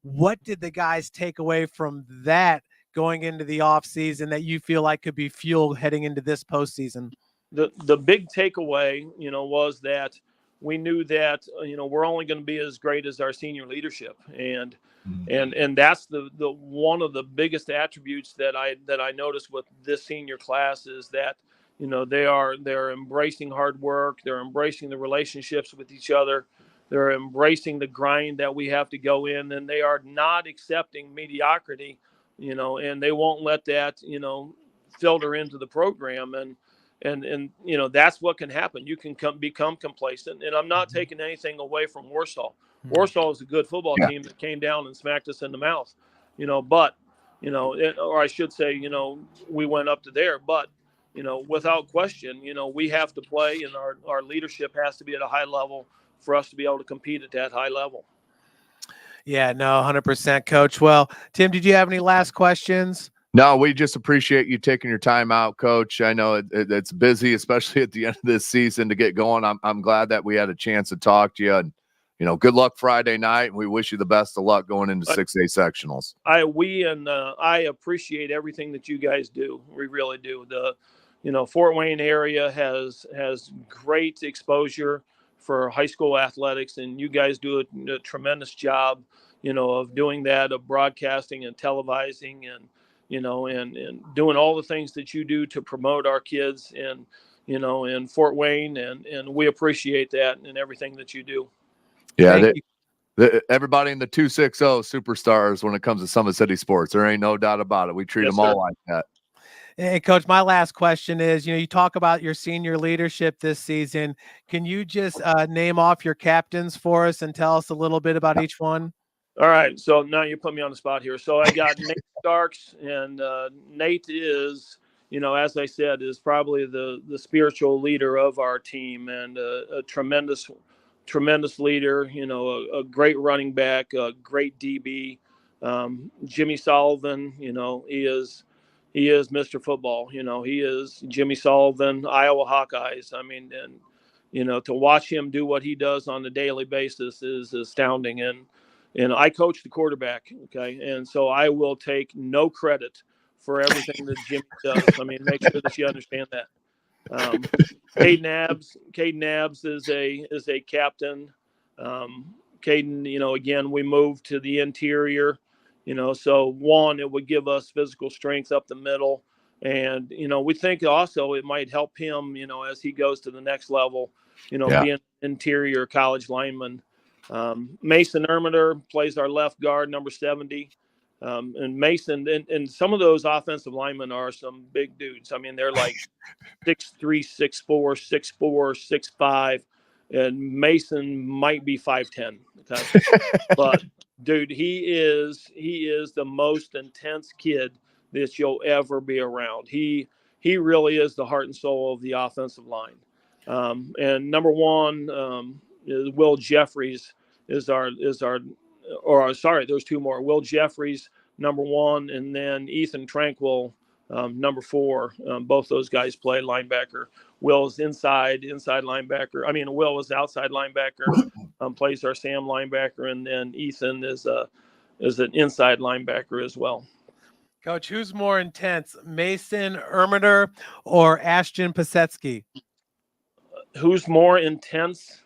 What did the guys take away from that going into the offseason that you feel like could be fuel heading into this postseason? The big takeaway, was that we knew that, we're only going to be as great as our senior leadership. And that's the one of the biggest attributes that I noticed with this senior class, is that, they're embracing hard work. They're embracing the relationships with each other. They're embracing the grind that we have to go in, and they are not accepting mediocrity, and they won't let that, filter into the program. And that's what can happen. You can become complacent. And I'm not taking anything away from Warsaw. Warsaw is a good football team that came down and smacked us in the mouth, but, or I should say, we went up to there, but, without question, we have to play, and our leadership has to be at a high level for us to be able to compete at that high level. Yeah, no, 100%, Coach. Well, Tim, did you have any last questions? No, we just appreciate you taking your time out, Coach. I know it's busy, especially at the end of this season, to get going. I'm glad that we had a chance to talk to you, and, good luck Friday night. And we wish you the best of luck going into 6A sectionals. I appreciate everything that you guys do. We really do. The, Fort Wayne area has great exposure for high school athletics, and you guys do a tremendous job, of doing that, of broadcasting and televising, and, and doing all the things that you do to promote our kids in Fort Wayne. And we appreciate that and everything that you do. Yeah. Everybody in the 260 superstars when it comes to Summit City sports. There ain't no doubt about it. We treat them all like that. Hey, Coach, my last question is, you talk about your senior leadership this season. Can you just name off your captains for us and tell us a little bit about each one? All right, so now you put me on the spot here. So I got Nate Starks, and Nate is, as I said, is probably the spiritual leader of our team, and a tremendous leader. A great running back, a great DB. Jimmy Sullivan, he is Mr. Football. He is Jimmy Sullivan, Iowa Hawkeyes. I mean, and to watch him do what he does on a daily basis is astounding. And I coach the quarterback, okay? And so I will take no credit for everything that Jimmy does. I mean, make sure that you understand that. Caden Abs is a captain. Caden, again, we moved to the interior, so one, it would give us physical strength up the middle. And, we think also it might help him, as he goes to the next level, being an interior college lineman. Mason Ermiter plays our left guard, number 70. And Mason, and some of those offensive linemen are some big dudes. I mean, they're like 6'3", 6'4", 6'4", 6'5", and Mason might be 5'10". Okay, but dude, he is the most intense kid that you'll ever be around. He really is the heart and soul of the offensive line. And number one is Will Jeffries there's two more. Will Jeffries, number one, and then Ethan Tranquil, number 4. Both those guys play linebacker. Will is inside linebacker. I mean, Will is outside linebacker, plays our Sam linebacker, and then Ethan is an inside linebacker as well. Coach, who's more intense, Mason Ermiter or Ashton Pasetsky? Who's more intense?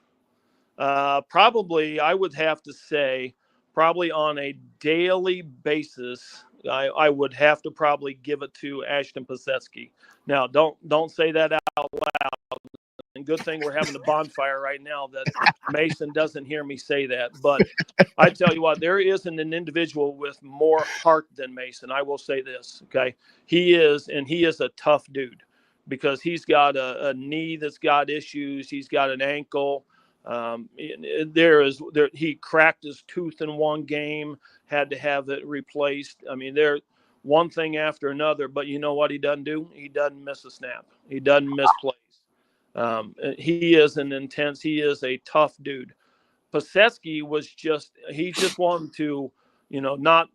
Probably, I would have to say, probably on a daily basis, I would have to probably give it to Ashton Pasetsky. Now, don't say that out loud. And good thing we're having a bonfire right now that Mason doesn't hear me say that. But I tell you what, there isn't an individual with more heart than Mason. I will say this, okay? He is a tough dude because he's got a knee that's got issues. He's got an ankle. He cracked his tooth in one game, had to have it replaced. I mean, they're one thing after another, but you know what he doesn't do? He doesn't miss a snap. He doesn't miss plays. He is a tough dude. Pasetsky he just wanted to, not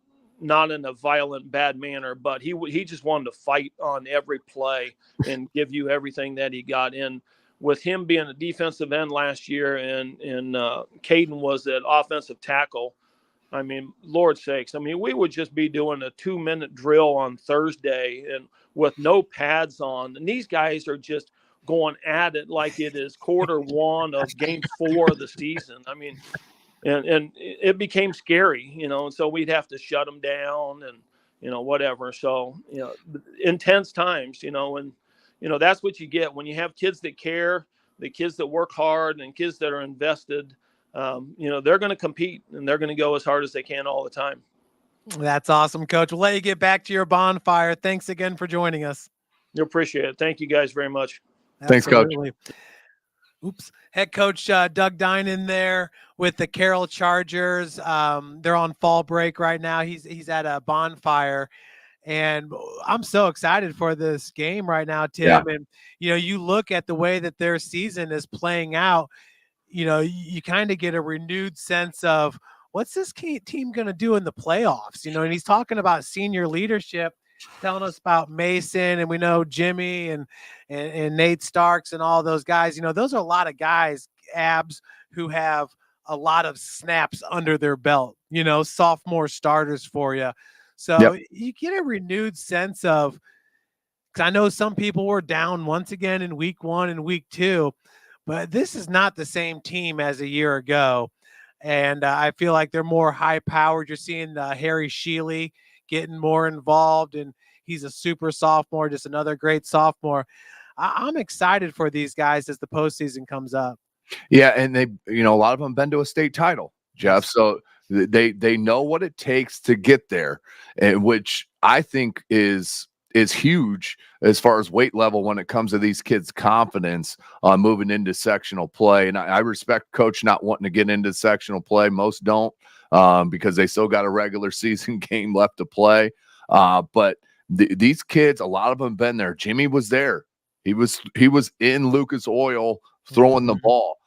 in a violent, bad manner, but he just wanted to fight on every play and give you everything that he got in. With him being a defensive end last year and Caden was an offensive tackle, I mean, Lord sakes, I mean, we would just be doing a 2-minute drill on Thursday and with no pads on. And these guys are just going at it like it is quarter 1 of game 4 of the season. I mean, and it became scary, and so we'd have to shut them down and, whatever. So, intense times, and, that's what you get when you have kids that care, the kids that work hard and kids that are invested. They're going to compete and they're going to go as hard as they can all the time. That's awesome, Coach. We'll let you get back to your bonfire. Thanks again for joining us. You appreciate it. Thank you guys very much. Absolutely. Thanks, Coach. Oops. Head coach Doug Dinan there with the Carroll Chargers. They're on fall break right now. He's at a bonfire. And I'm so excited for this game right now, Tim. Yeah. And, you look at the way that their season is playing out, you kind of get a renewed sense of what's this team going to do in the playoffs, and he's talking about senior leadership, telling us about Mason, and we know Jimmy and Nate Starks and all those guys. Those are a lot of guys, Abs, who have a lot of snaps under their belt, sophomore starters for you. So you get a renewed sense of, because I know some people were down once again in week 1 and week 2, but this is not the same team as a year ago. And I feel like they're more high powered. You're seeing Harry Sheely getting more involved, and he's a super sophomore, just another great sophomore. I'm excited for these guys as the postseason comes up. Yeah. And they, a lot of them been to a state title, Jeff. So they know what it takes to get there, which I think is huge as far as weight level when it comes to these kids' confidence on moving into sectional play. And I respect Coach not wanting to get into sectional play. Most don't, because they still got a regular season game left to play. But these kids, a lot of them have been there. Jimmy was there. He was in Lucas Oil throwing the ball.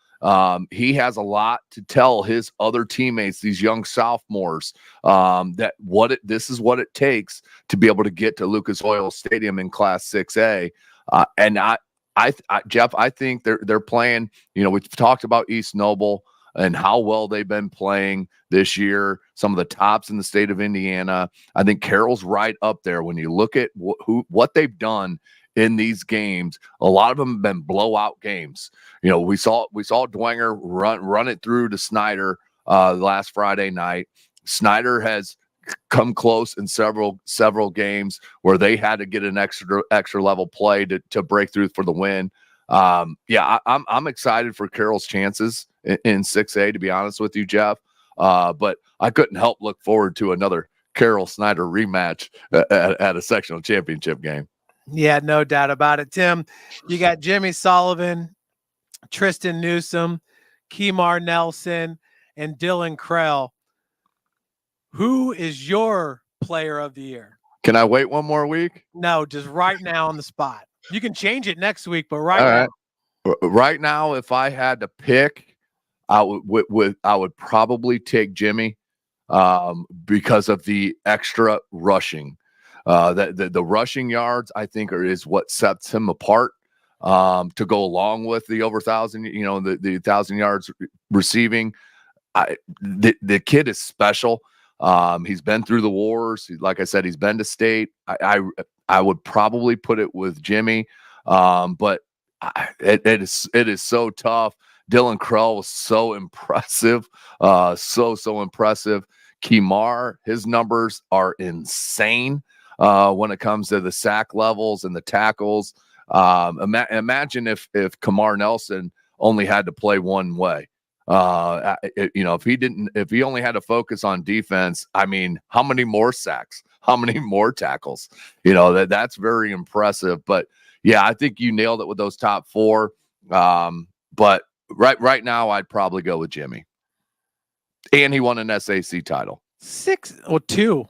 He has a lot to tell his other teammates, these young sophomores, that this is what it takes to be able to get to Lucas Oil Stadium in Class 6A. And Jeff, I think they're playing. We've talked about East Noble and how well they've been playing this year. Some of the tops in the state of Indiana. I think Carroll's right up there when you look at what they've done in these games. A lot of them have been blowout games. We saw Dwenger run it through to Snyder last Friday night. Snyder has come close in several games where they had to get an extra level play to break through for the win. I'm excited for Carroll's chances in 6A, to be honest with you, Jeff. But I couldn't help look forward to another Carroll Snyder rematch at a sectional championship game. Yeah, no doubt about it. Tim, you got Jimmy Sullivan, Tristan Newsom, Kemar Nelson, and Dylan Krell. Who is your player of the year? Can I wait one more week? No, just right now on the spot. You can change it next week, but now. Right now, if I had to pick, I would probably take Jimmy because of the extra rushing. The rushing yards, I think, is what sets him apart to go along with the over 1,000, the 1,000 yards receiving. The kid is special. He's been through the wars. Like I said, he's been to state. I would probably put it with Jimmy, but it is so tough. Dylan Krell was so impressive, so impressive. Kemar, his numbers are insane when it comes to the sack levels and the tackles. Imagine if Kemar Nelson only had to play one way. If he only had to focus on defense, I mean, how many more sacks, how many more tackles? That's very impressive. But yeah, I think you nailed it with those top four. But right now, I'd probably go with Jimmy. And he won an SAC title. 2.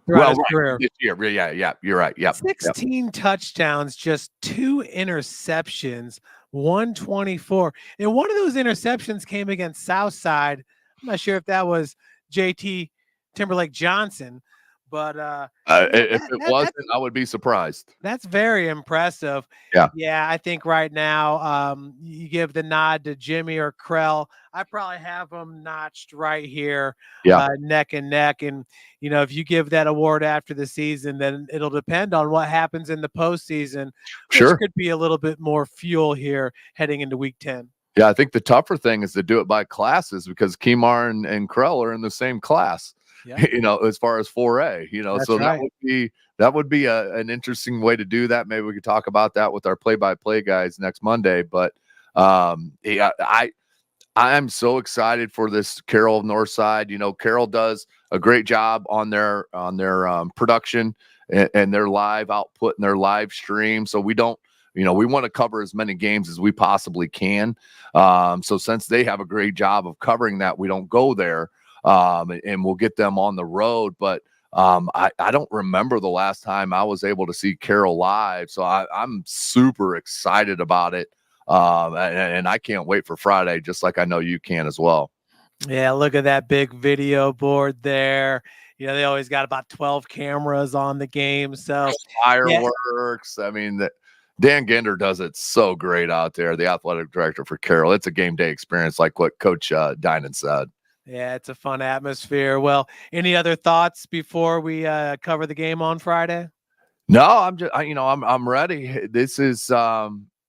Well, this year. Yeah, you're right. Yep. 16 touchdowns, just 2 interceptions, 124. And one of those interceptions came against Southside. I'm not sure if that was JT Timberlake Johnson, but if it wasn't, I would be surprised. That's very impressive. Yeah, I think right now you give the nod to Jimmy or Krell. I probably have them notched right here, neck and neck. And if you give that award after the season, then it'll depend on what happens in the postseason. Which could be a little bit more fuel here heading into Week 10. Yeah, I think the tougher thing is to do it by classes because Kemar and Krell are in the same class. Yeah. As far as 4A, so right. that would be an interesting way to do that. Maybe we could talk about that with our play-by-play guys next Monday. But I am so excited for this Carroll Northside. Carroll does a great job on their production and their live output and their live stream. So we don't, we want to cover as many games as we possibly can. So since they have a great job of covering that, we don't go there. And we'll get them on the road. But I don't remember the last time I was able to see Carroll live. So I'm super excited about it. And I can't wait for Friday, just like I know you can as well. Yeah, look at that big video board there. They always got about 12 cameras on the game. So fireworks. Yeah. I mean, Dan Ginder does it so great out there, the athletic director for Carroll. It's a game day experience, like what Coach Dinan said. Yeah, it's a fun atmosphere. Well, any other thoughts before we cover the game on Friday? No, I'm ready. This is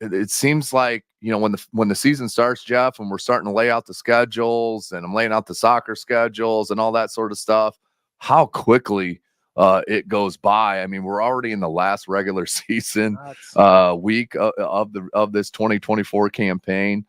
it seems like, when the season starts, Jeff, and we're starting to lay out the schedules and I'm laying out the soccer schedules and all that sort of stuff, how quickly it goes by. I mean, we're already in the last regular season week of this 2024 campaign.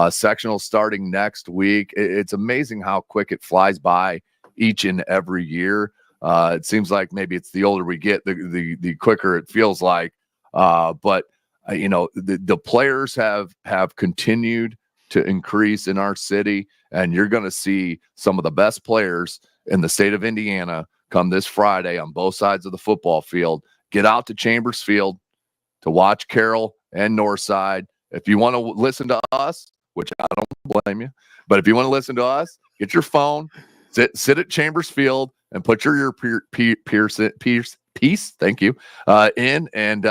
Sectional starting next week. It's amazing how quick it flies by each and every year. It seems like maybe it's the older we get, the quicker it feels like. But the players have continued to increase in our city, and you're going to see some of the best players in the state of Indiana come this Friday on both sides of the football field. Get out to Chambers Field to watch Carroll and Northside. If you want to listen to us, which I don't blame you, but if you want to listen to us, get your phone, sit at Chambers Field, and put your piece, thank you, in, and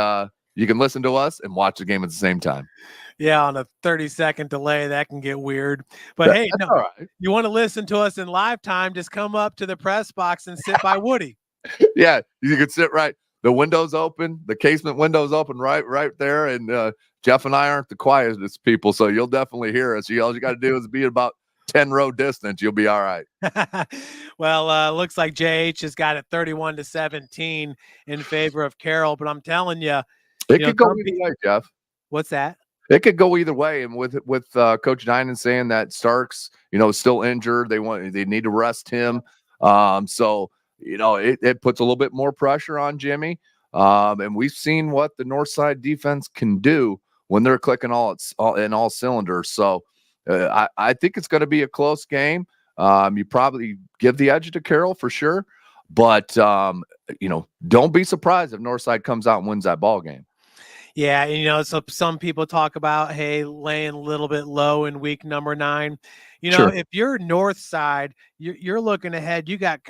you can listen to us and watch the game at the same time. Yeah, on a 30-second delay, that can get weird. But hey, no, all right. You want to listen to us in live time, just come up to the press box and sit by Woody. Yeah, you can sit right. The window's open, the casement window's open right there. And Jeff and I aren't the quietest people, so you'll definitely hear us. All you got to do is be about 10-row distance. You'll be all right. Well, looks like JH has got it 31-17 in favor of Carroll, but I'm telling you, it could go either way, Jeff. What's that? It could go either way, and with Coach Dinan saying that Starks, is still injured, they need to rest him. So it puts a little bit more pressure on Jimmy. And we've seen what the Northside defense can do when they're clicking all cylinders. So I think it's going to be a close game. You probably give the edge to Carroll for sure, but don't be surprised if Northside comes out and wins that ball game. Yeah, so some people talk about, hey, laying a little bit low in week number 9. Sure. If you're North Side, you're looking ahead. You got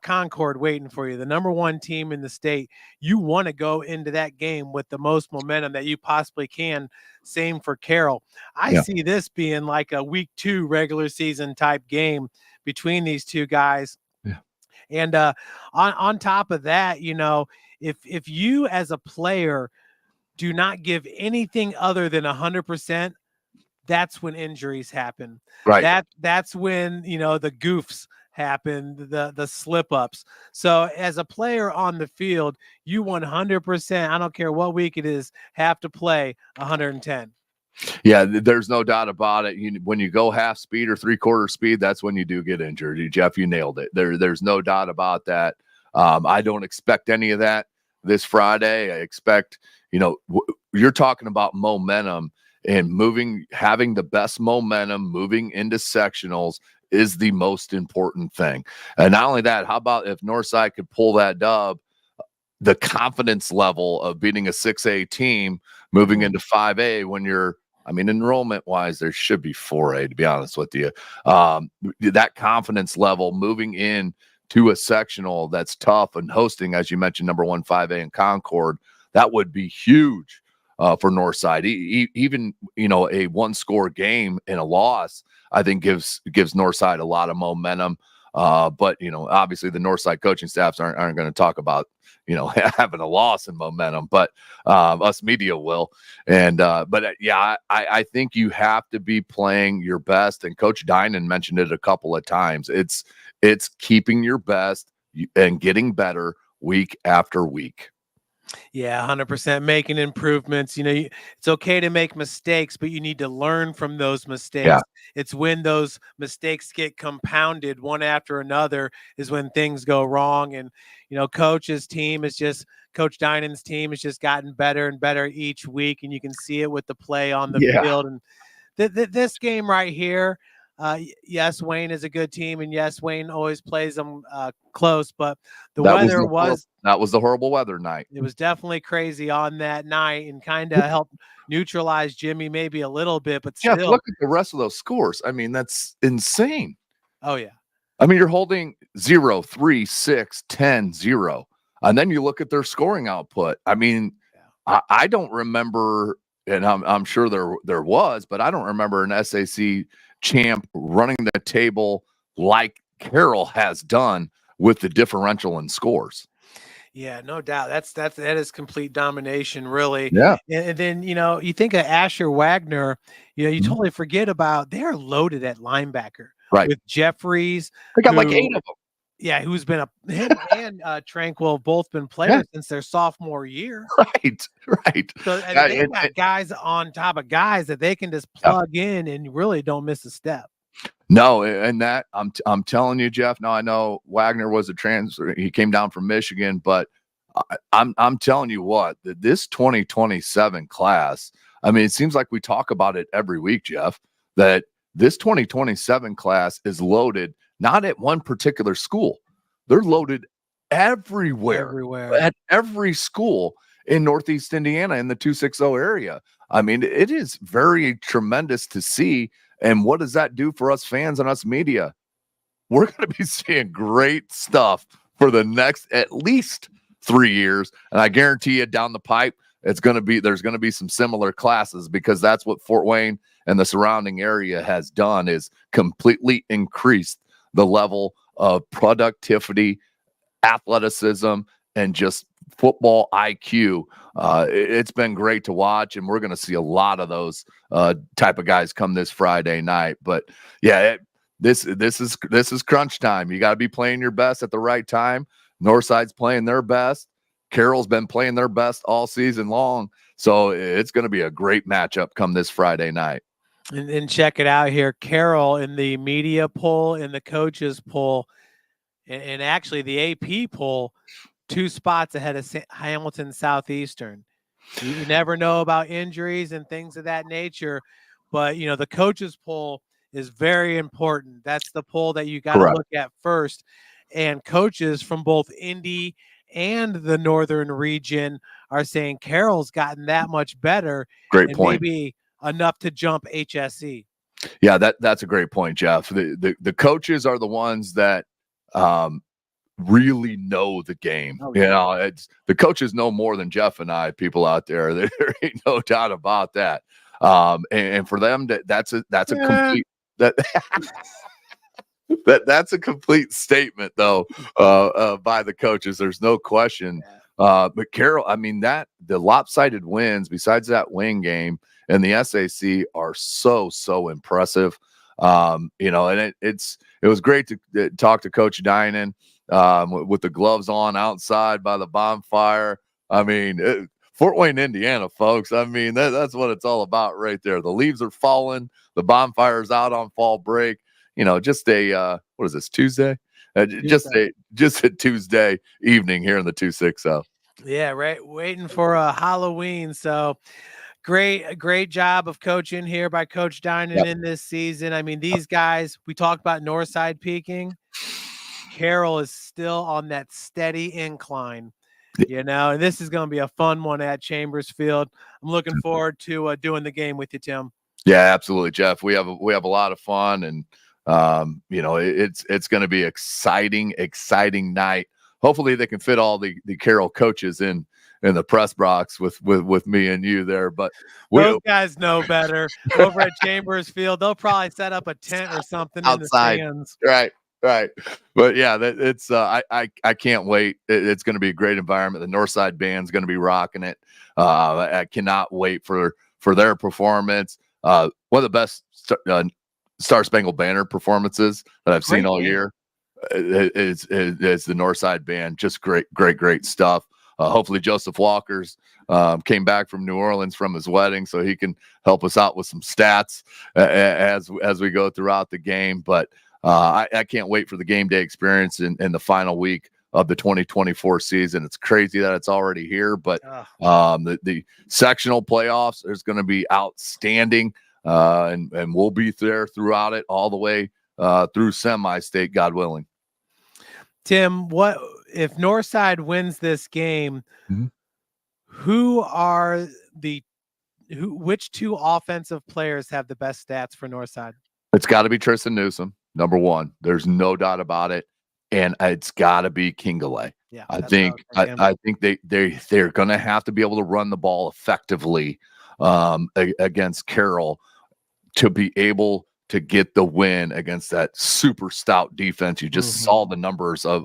Concord waiting for you, the number 1 team in the state. You want to go into that game with the most momentum that you possibly can. Same for Carroll. I see this being like a week 2 regular season type game between these two guys. Yeah. And on top of that, if you as a player do not give anything other than 100%, that's when injuries happen. Right. That's when, the goofs happen, the slip ups. So as a player on the field, you 100%, I don't care what week it is, have to play 110. Yeah, there's no doubt about it. When you go half speed or 3/4 speed, that's when you do get injured. Jeff, you nailed it. There's no doubt about that. I don't expect any of that this Friday. I expect, you're talking about momentum, and having the best momentum moving into sectionals is the most important thing. And not only that, how about if Northside could pull that dub, the confidence level of beating a 6A team moving into 5A when enrollment wise, there should be 4A, to be honest with you. That confidence level moving in to a sectional that's tough and hosting, as you mentioned, number 1 5A in Concord, that would be huge for Northside. Even a 1-score game and a loss, I think gives Northside a lot of momentum. But obviously the Northside coaching staffs aren't going to talk about having a loss in momentum, but us media will. And I think you have to be playing your best. And Coach Dinan mentioned it a couple of times. It's keeping your best and getting better week after week. Yeah, 100% making improvements. It's okay to make mistakes, but you need to learn from those mistakes. Yeah. It's when those mistakes get compounded one after another is when things go wrong. And, Coach Dinan's team has just gotten better and better each week. And you can see it with the play on the field. And this game right here, yes, Wayne is a good team, and yes, Wayne always plays them close, but that was the horrible weather night. It was definitely crazy on that night and kind of helped neutralize Jimmy maybe a little bit, but still. Look at the rest of those scores. That's insane. Oh, yeah. You're holding 0, 3, 6, 10, 0. And then you look at their scoring output. I don't remember, and I'm sure there was, but I don't remember an SAC champ running the table like Carroll has done with the differential in scores. Yeah, no doubt. That is complete domination, really. Yeah. And then, you think of Asher Wagner, you totally forget about they're loaded at linebacker. Right. With Jeffries. They got like 8 of them. Yeah, who's been him and Tranquil have both been players since their sophomore year. Right. So they've got guys on top of guys that they can just plug in and really don't miss a step. No, and that I'm telling you, Jeff. Now I know Wagner was a transfer; he came down from Michigan, but I'm telling you what, this 2027 class. It seems like we talk about it every week, Jeff. That this 2027 class is loaded not at one particular school. They're loaded everywhere. At every school in Northeast Indiana in the 260 area. I mean, it is very tremendous to see. And what does that do for us fans and us media? We're going to be seeing great stuff for the next at least 3 years. And I guarantee you down the pipe, there's going to be some similar classes, because that's what Fort Wayne and the surrounding area has done, is completely increased the level of productivity, athleticism, and just football IQ. It's been great to watch, and we're going to see a lot of those type of guys come this Friday night. But yeah, this is crunch time. You got to be playing your best at the right time. Northside's playing their best. Carroll's been playing their best all season long. So it's going to be a great matchup come this Friday night. And check it out here. Carroll in the media poll, in the coaches poll, and actually the AP poll, 2 spots ahead of Hamilton Southeastern. You never know about injuries and things of that nature, but you know, the coaches poll is very important. That's the poll that you got to look at first. And coaches from both Indy and the northern region are saying Carroll's gotten that much better. Great point. Maybe enough to jump HSE. Yeah, that's a great point, Jeff. The coaches are the ones that really know the game. You know, it's the coaches know more than Jeff and I, people out there. There ain't no doubt about that. And for them, that's a complete that's a complete statement, though, by the coaches. There's no question. But Carroll, I mean, the lopsided wins, besides that wing game and the SAC, are so impressive. You know, and it was great to talk to Coach Dinan with the gloves on outside by the bonfire. I mean, Fort Wayne, Indiana, folks. I mean, that's what it's all about right there. The leaves are falling. The bonfire's out on fall break. You know, just a what is this, Tuesday? Just a Tuesday evening here in the 260. Yeah, right. Waiting for Halloween. So great job of coaching here by Coach Dinan in this season. I mean, these guys, we talked about Northside peaking. Carroll is still on that steady incline, you know, and this is going to be a fun one at Chambers Field. I'm looking forward to doing the game with you, Tim. Yeah, absolutely, Jeff. We have a lot of fun, and you know, it's going to be exciting night. Hopefully they can fit all the Carroll coaches in the press box with me and you there, but those guys know better. Over at Chambers Field, they'll probably set up a tent or something outside. In the stands. Right. But yeah, it's I can't wait. It's going to be a great environment. The Northside band's going to be rocking it. I cannot wait for their performance. One of the best Star Spangled Banner performances that I've seen all year is the Northside band. Just great stuff. Hopefully Joseph Walker's came back from New Orleans from his wedding, so he can help us out with some stats as we go throughout the game. But I can't wait for the game day experience in the final week of the 2024 season. It's crazy that it's already here, but the sectional playoffs is going to be outstanding, and we'll be there throughout it all the way through semi-state, God willing. Tim, what if Northside wins this game? Mm-hmm. Which 2 offensive players have the best stats for Northside? It's got to be Tristan Newsom, number 1. There's no doubt about it. And it's got to be Kingalay. Yeah, I think they're going to have to be able to run the ball effectively against Carroll to be able to get the win against that super stout defense. You just saw the numbers of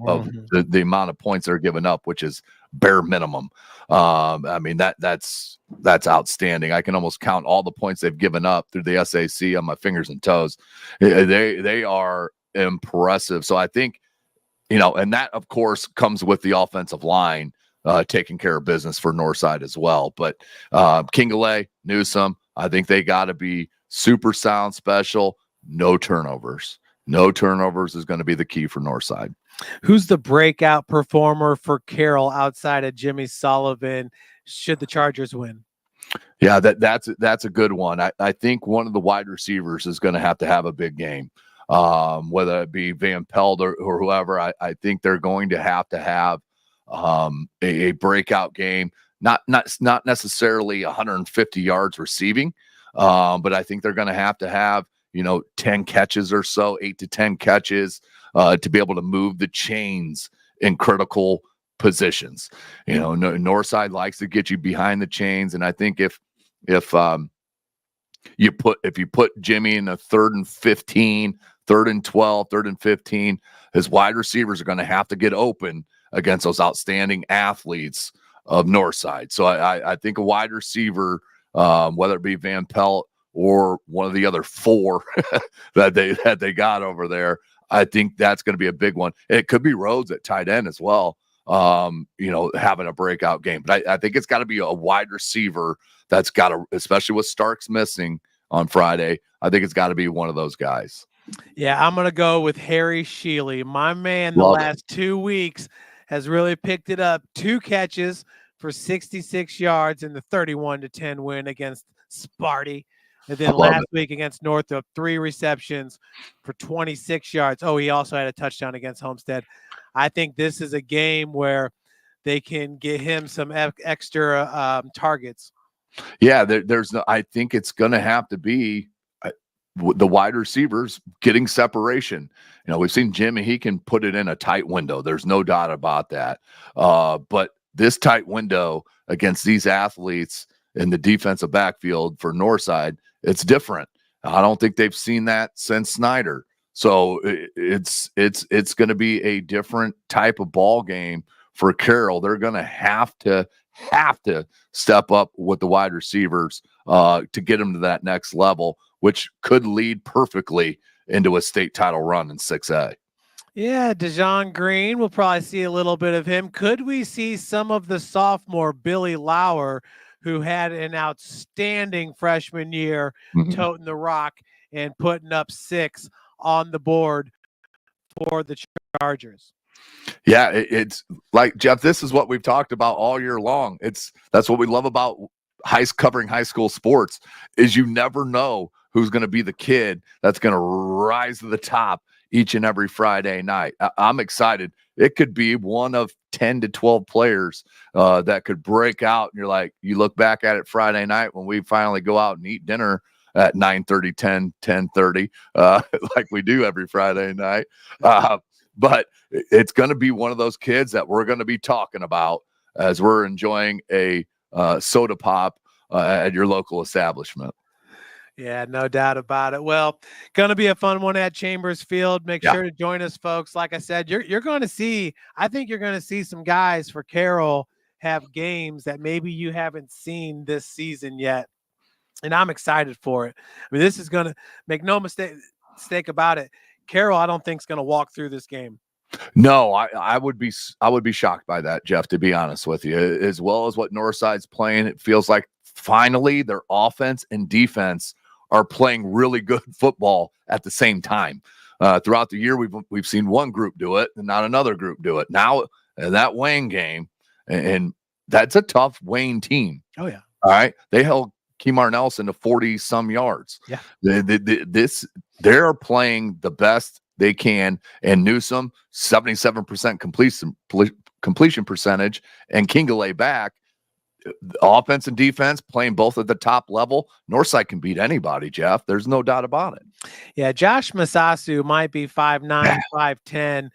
the amount of points they're giving up, which is bare minimum. I mean, that's outstanding. I can almost count all the points they've given up through the SAC on my fingers and toes. They are impressive. So I think, you know, and that of course comes with the offensive line taking care of business for Northside as well. But Kingalay, Newsom, I think they got to be super sound, special, no turnovers. No turnovers is going to be the key for Northside. Who's the breakout performer for Carroll outside of Jimmy Sullivan should the Chargers win? Yeah, that's a good one. I think one of the wide receivers is going to have a big game, whether it be Van Pelt or whoever. I think they're going to have a breakout game. Not necessarily 150 yards receiving, but I think they're going to have 10 catches or so, 8 to 10 catches, to be able to move the chains in critical positions. Northside likes to get you behind the chains, and I think if you put Jimmy in a 3rd and 15, 3rd and 12, 3rd and 15, his wide receivers are going to have to get open against those outstanding athletes of Northside. So I think a wide receiver, whether it be Van Pelt or one of the other 4 that they got over there, I think that's going to be a big one. It could be Rhodes at tight end as well, having a breakout game. But I think it's got to be a wide receiver that's got to, especially with Starks missing on Friday, I think it's got to be one of those guys. Yeah, I'm going to go with Harry Sheely. My man, the Love last 2 weeks has really picked it up. 2 catches for 66 yards in the 31-10 win against Sparty. And then last week against Northrop, 3 receptions for 26 yards. Oh, he also had a touchdown against Homestead. I think this is a game where they can get him some extra targets. Yeah, I think it's going to have to be the wide receivers getting separation. We've seen Jimmy, he can put it in a tight window. There's no doubt about that. But this tight window against these athletes in the defensive backfield for Northside, it's different. I don't think they've seen that since Snyder. So it's going to be a different type of ball game for Carroll. They're going to have to step up with the wide receivers to get them to that next level, which could lead perfectly into a state title run in 6A. Yeah, Dejon Green, we'll probably see a little bit of him. Could we see some of the sophomore Billy Lauer, who had an outstanding freshman year, toting the rock and putting up 6 on the board for the Chargers? Yeah, it's like, Jeff, this is what we've talked about all year long. That's what we love about covering high school sports, is you never know who's going to be the kid that's going to rise to the top each and every Friday night. I'm excited. It could be one of 10 to 12 players that could break out. And you look back at it Friday night when we finally go out and eat dinner at 9:30, 10:30, like we do every Friday night. But it's going to be one of those kids that we're going to be talking about as we're enjoying a soda pop at your local establishment. Yeah, no doubt about it. Well, going to be a fun one at Chambers Field. Make sure to join us, folks. Like I said, you're going to see, I think you're going to see some guys for Carroll have games that maybe you haven't seen this season yet. And I'm excited for it. I mean, this is going to, make no mistake about it, Carroll, I don't think is going to walk through this game. No, I would be shocked by that, Jeff, to be honest with you. As well as what Northside's playing, it feels like finally their offense and defense are playing really good football at the same time. Throughout the year, we've seen one group do it and not another group do it. Now that Wayne game, and that's a tough Wayne team. Oh yeah. All right, they held Kemar Nelson to 40-some yards. Yeah, they're playing the best they can, and Newsom 77% completion percentage, and Kingley back. Offense and defense playing both at the top level. Northside can beat anybody, Jeff. There's no doubt about it. Yeah, Josh Masasu might be 5'9", 5'10",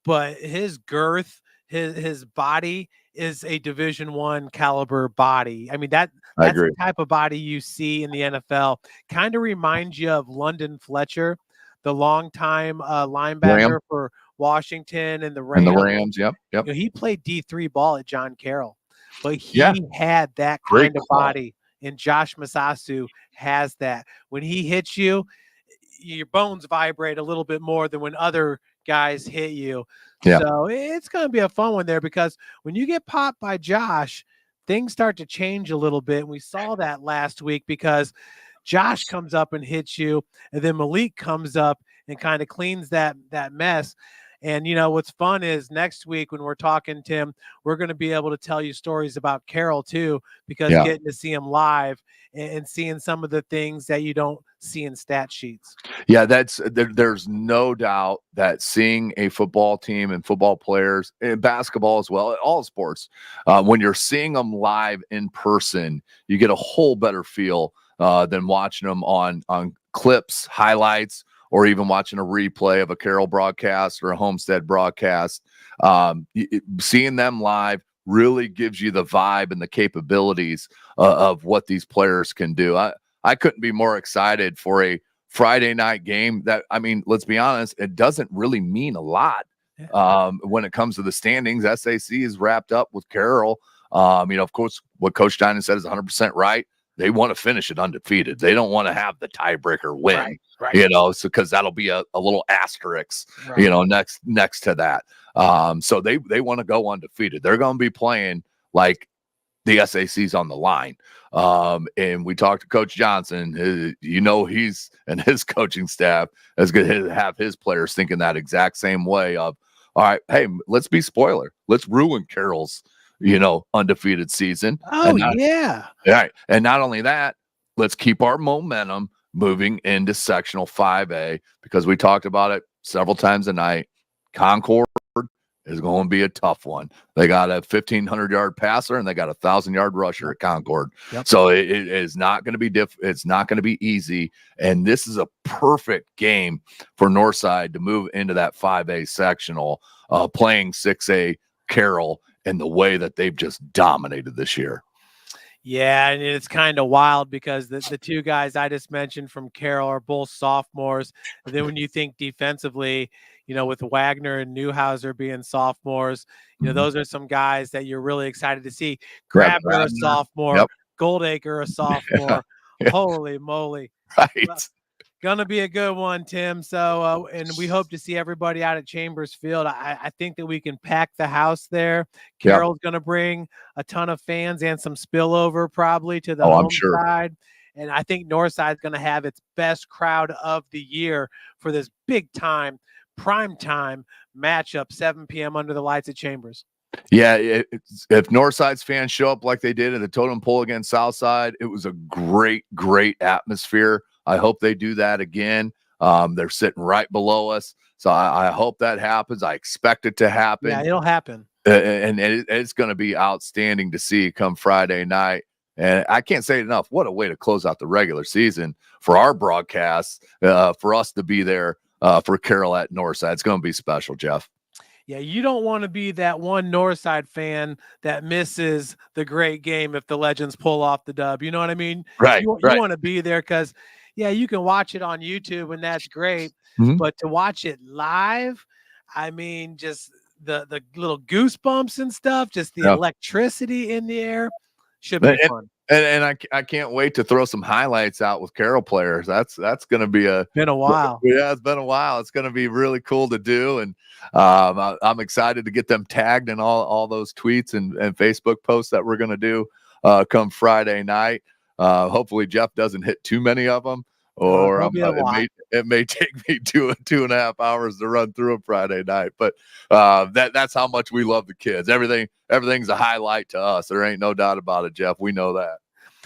but his girth, his body is a Division I caliber body. I mean, that's the type of body you see in the NFL. Kind of reminds you of London Fletcher, the longtime linebacker for Washington and the Rams. Yep. He played D3 ball at John Carroll. But he had that kind of body, and Josh Masasu has that. When he hits you, your bones vibrate a little bit more than when other guys hit you. Yeah. So it's going to be a fun one there, because when you get popped by Josh, things start to change a little bit. And we saw that last week, because Josh comes up and hits you, and then Malik comes up and kind of cleans that mess. And, what's fun is next week when we're talking, Tim, we're going to be able to tell you stories about Carroll too, because getting to see him live and seeing some of the things that you don't see in stat sheets. Yeah, there's no doubt that seeing a football team and football players and basketball as well, all sports, when you're seeing them live in person, you get a whole better feel than watching them on clips, highlights, or even watching a replay of a Carroll broadcast or a Homestead broadcast. Seeing them live really gives you the vibe and the capabilities of what these players can do. I couldn't be more excited for a Friday night game that, I mean, let's be honest, it doesn't really mean a lot when it comes to the standings. SAC is wrapped up with Carroll. Of course, what Coach Dinan said is 100% right. They want to finish it undefeated. They don't want to have the tiebreaker win, right. So because that'll be a little asterisk, next to that. So they want to go undefeated. They're going to be playing like the SAC's on the line. And we talked to Coach Johnson. He's and his coaching staff is going to have his players thinking that exact same way of, all right, hey, let's be spoiler. Let's ruin Carroll's undefeated season. Yeah. Right. And not only that, let's keep our momentum moving into sectional 5A, because we talked about it several times tonight. Concord is going to be a tough one. They got a 1,500-yard passer and they got a 1,000-yard rusher at Concord. Yep. So it is not going to be it's not going to be easy. And this is a perfect game for Northside to move into that 5A sectional, playing 6A Carroll in the way that they've just dominated this year. Yeah, and it's kind of wild because the two guys I just mentioned from Carroll are both sophomores. And then when you think defensively, with Wagner and Newhouser being sophomores, those are some guys that you're really excited to see. Grabner, a sophomore. Yep. Goldacre, a sophomore. Yeah. Holy moly. Right. Well, gonna be a good one, Tim. So, and we hope to see everybody out at Chambers Field. I think that we can pack the house there. Carroll's gonna bring a ton of fans and some spillover probably to the home side. And I think Northside's gonna have its best crowd of the year for this big time, prime time matchup, 7 p.m. under the lights at Chambers. Yeah, if Northside's fans show up like they did at the totem pole against Southside, it was a great atmosphere. I hope they do that again. They're sitting right below us. So I hope that happens. I expect it to happen. Yeah, it'll happen. And it's going to be outstanding to see come Friday night. And I can't say it enough. What a way to close out the regular season for our broadcasts, for us to be there for Carroll at Northside. It's going to be special, Jeff. Yeah, you don't want to be that one Northside fan that misses the great game if the Legends pull off the dub. You know what I mean? Right. You want to be there because, yeah, you can watch it on YouTube and that's great. Mm-hmm. But to watch it live, I mean, just the little goosebumps and stuff, just the electricity in the air should be fun. And I can't wait to throw some highlights out with Carroll players. That's going to be been a while. Yeah, it's been a while. It's going to be really cool to do. And I'm excited to get them tagged in all those tweets and Facebook posts that we're going to do come Friday night. Hopefully Jeff doesn't hit too many of them, or it may take me 2.5 hours to run through a Friday night. But that's how much we love the kids. Everything's a highlight to us. There ain't no doubt about it, Jeff. We know that.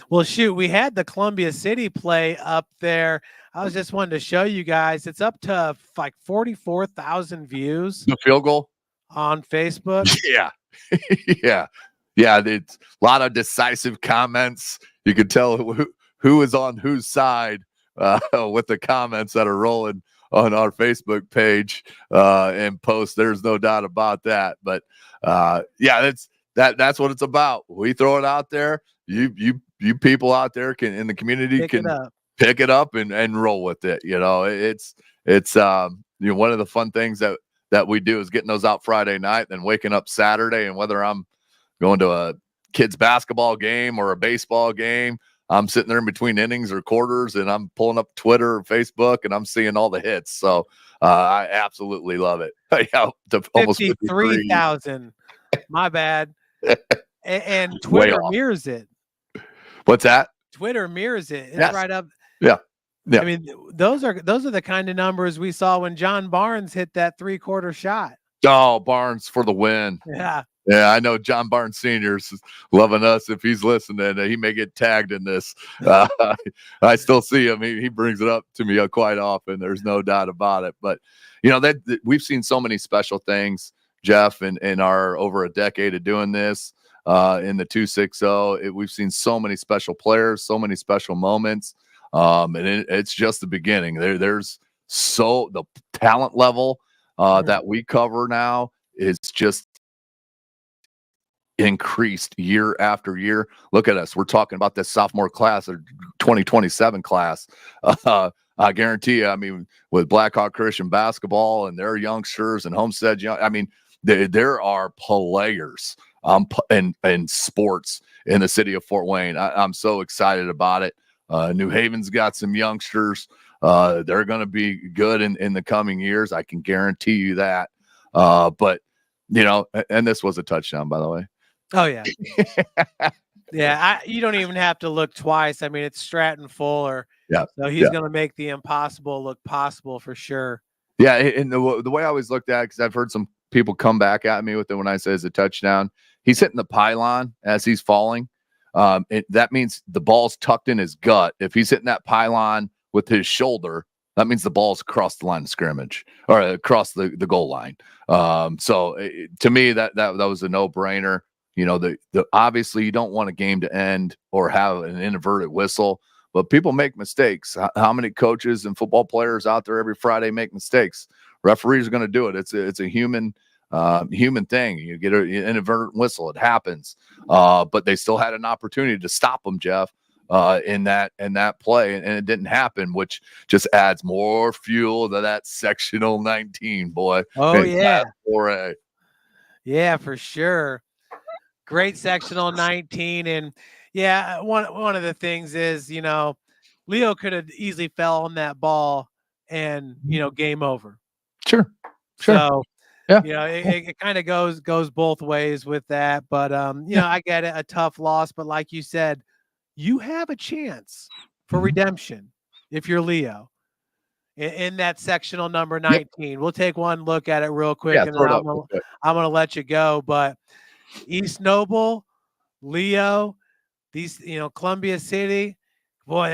Well, shoot, we had the Columbia City play up there. I was just wanting to show you guys. It's up to like 44,000 views. The field goal on Facebook. Yeah. Yeah. It's a lot of decisive comments. You could tell who is on whose side with the comments that are rolling on our Facebook page and post. There's no doubt about that. But that's what it's about. We throw it out there. You people out there in the community can pick it up and roll with it. It's one of the fun things that we do is getting those out Friday night, then waking up Saturday, and whether I'm going to a kids basketball game or a baseball game, I'm sitting there in between innings or quarters, and I'm pulling up Twitter or Facebook, and I'm seeing all the hits. So I absolutely love it. Almost 53,000. My bad. And Twitter mirrors it. What's that? Twitter mirrors it. It's right up. Yeah. Yeah. I mean, those are the kind of numbers we saw when John Barnes hit that 3-quarter shot. Oh, Barnes for the win. Yeah. Yeah, I know John Barnes Sr. is loving us. If he's listening, he may get tagged in this. I still see him. He brings it up to me quite often. There's no doubt about it. But, that we've seen so many special things, Jeff, in our over a decade of doing this in the 260. We've seen so many special players, so many special moments. And it's just the beginning. There's the talent level that we cover now is just increased year after year. Look at us. We're talking about this sophomore class or 2027 class. I guarantee you, I mean, with Blackhawk Christian basketball and their youngsters and Homestead, I mean, there are players in sports in the city of Fort Wayne. I'm so excited about it. New Haven's got some youngsters. They're going to be good in the coming years. I can guarantee you that. But, and this was a touchdown, by the way. Oh, yeah. Yeah, you don't even have to look twice. I mean, it's Stratton Fuller. Yeah. So he's going to make the impossible look possible for sure. Yeah, and the way I always looked at it, because I've heard some people come back at me with it when I say it's a touchdown. He's hitting the pylon as he's falling. That means the ball's tucked in his gut. If he's hitting that pylon with his shoulder, that means the ball's across the line of scrimmage or across the goal line. So to me, that was a no-brainer. Obviously you don't want a game to end or have an inadvertent whistle, but people make mistakes. How many coaches and football players out there every Friday make mistakes? Referees are going to do it. It's a human thing. You get an inadvertent whistle, it happens. But they still had an opportunity to stop them, Jeff, in that play, and it didn't happen, which just adds more fuel to that sectional 19, boy. Oh, yeah. Yeah, for sure. Great sectional 19. And yeah, one of the things is, Leo could have easily fell on that ball and, game over. Sure. So, yeah, it kind of goes both ways with that. But, I get it, a tough loss. But like you said, you have a chance for redemption if you're Leo in that sectional number 19. Yep. We'll take one look at it real quick, and then I'm going to let you go. But East Noble, Leo, these, Columbia City, boy,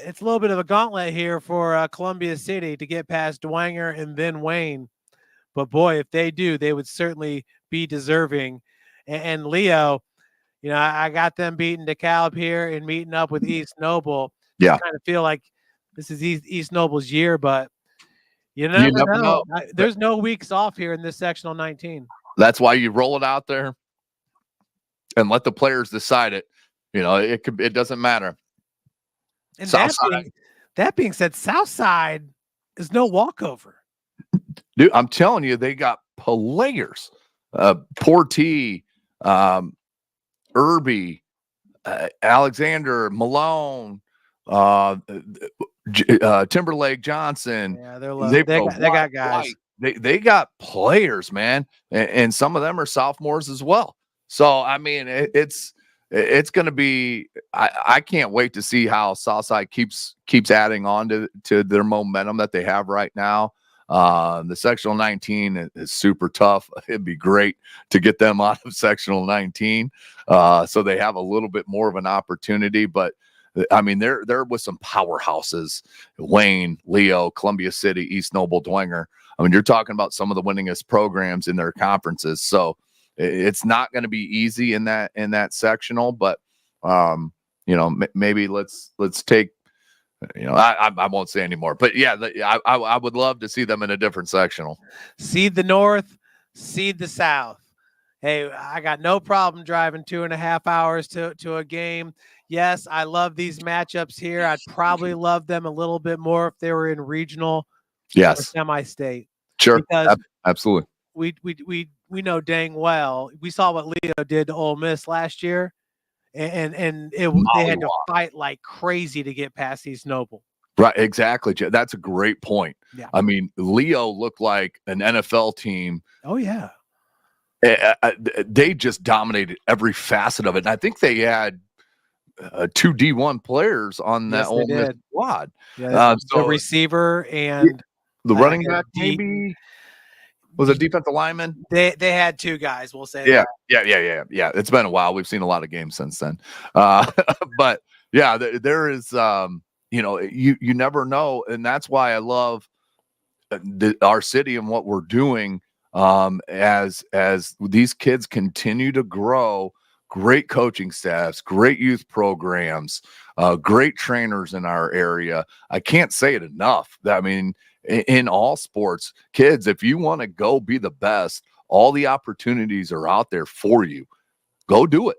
it's a little bit of a gauntlet here for Columbia City to get past Dwenger and then Wayne. But boy, if they do, they would certainly be deserving. And Leo, I got them beating DeKalb here and meeting up with East Noble. Yeah, I kind of feel like this is East Noble's year, but you never know. There's no weeks off here in this sectional 19. That's why you roll it out there and let the players decide it. It doesn't matter. And that being said, Southside is no walkover. Dude, I'm telling you, they got players. Portee, Irby, Alexander, Malone, Timberlake Johnson. Yeah, they got guys. They got players, man, and some of them are sophomores as well. So I mean, it's going to be. I can't wait to see how Southside keeps adding on to their momentum that they have right now. The sectional 19 is super tough. It'd be great to get them out of sectional 19, so they have a little bit more of an opportunity. But I mean, there was some powerhouses: Wayne, Leo, Columbia City, East Noble, Dwenger. I mean, you're talking about some of the winningest programs in their conferences. So it's not going to be easy in that sectional, but maybe let's take, I won't say anymore, but yeah, I would love to see them in a different sectional. Seed the North, seed the South. Hey, I got no problem driving 2.5 hours to a game. Yes, I love these matchups here. I'd probably love them a little bit more if they were in regional, or semi-state. Sure, because absolutely. We know dang well. We saw what Leo did to Ole Miss last year, and they had to fight like crazy to get past East Noble. Right, exactly. That's a great point. Yeah. I mean, Leo looked like an NFL team. Oh yeah. They just dominated every facet of it. And I think they had two D1 players on that Yes, they Ole Miss did. squad. Yeah, the So receiver and the running and back D- maybe was a defensive lineman. They had two guys. We'll say Yeah, that. yeah. It's been a while. We've seen a lot of games since then. But yeah, there is, you never know, and that's why I love our city and what we're doing. As these kids continue to grow, great coaching staffs, great youth programs, great trainers in our area. I can't say it enough. I mean, in all sports, kids, if you want to go be the best, all the opportunities are out there for you. Go do it.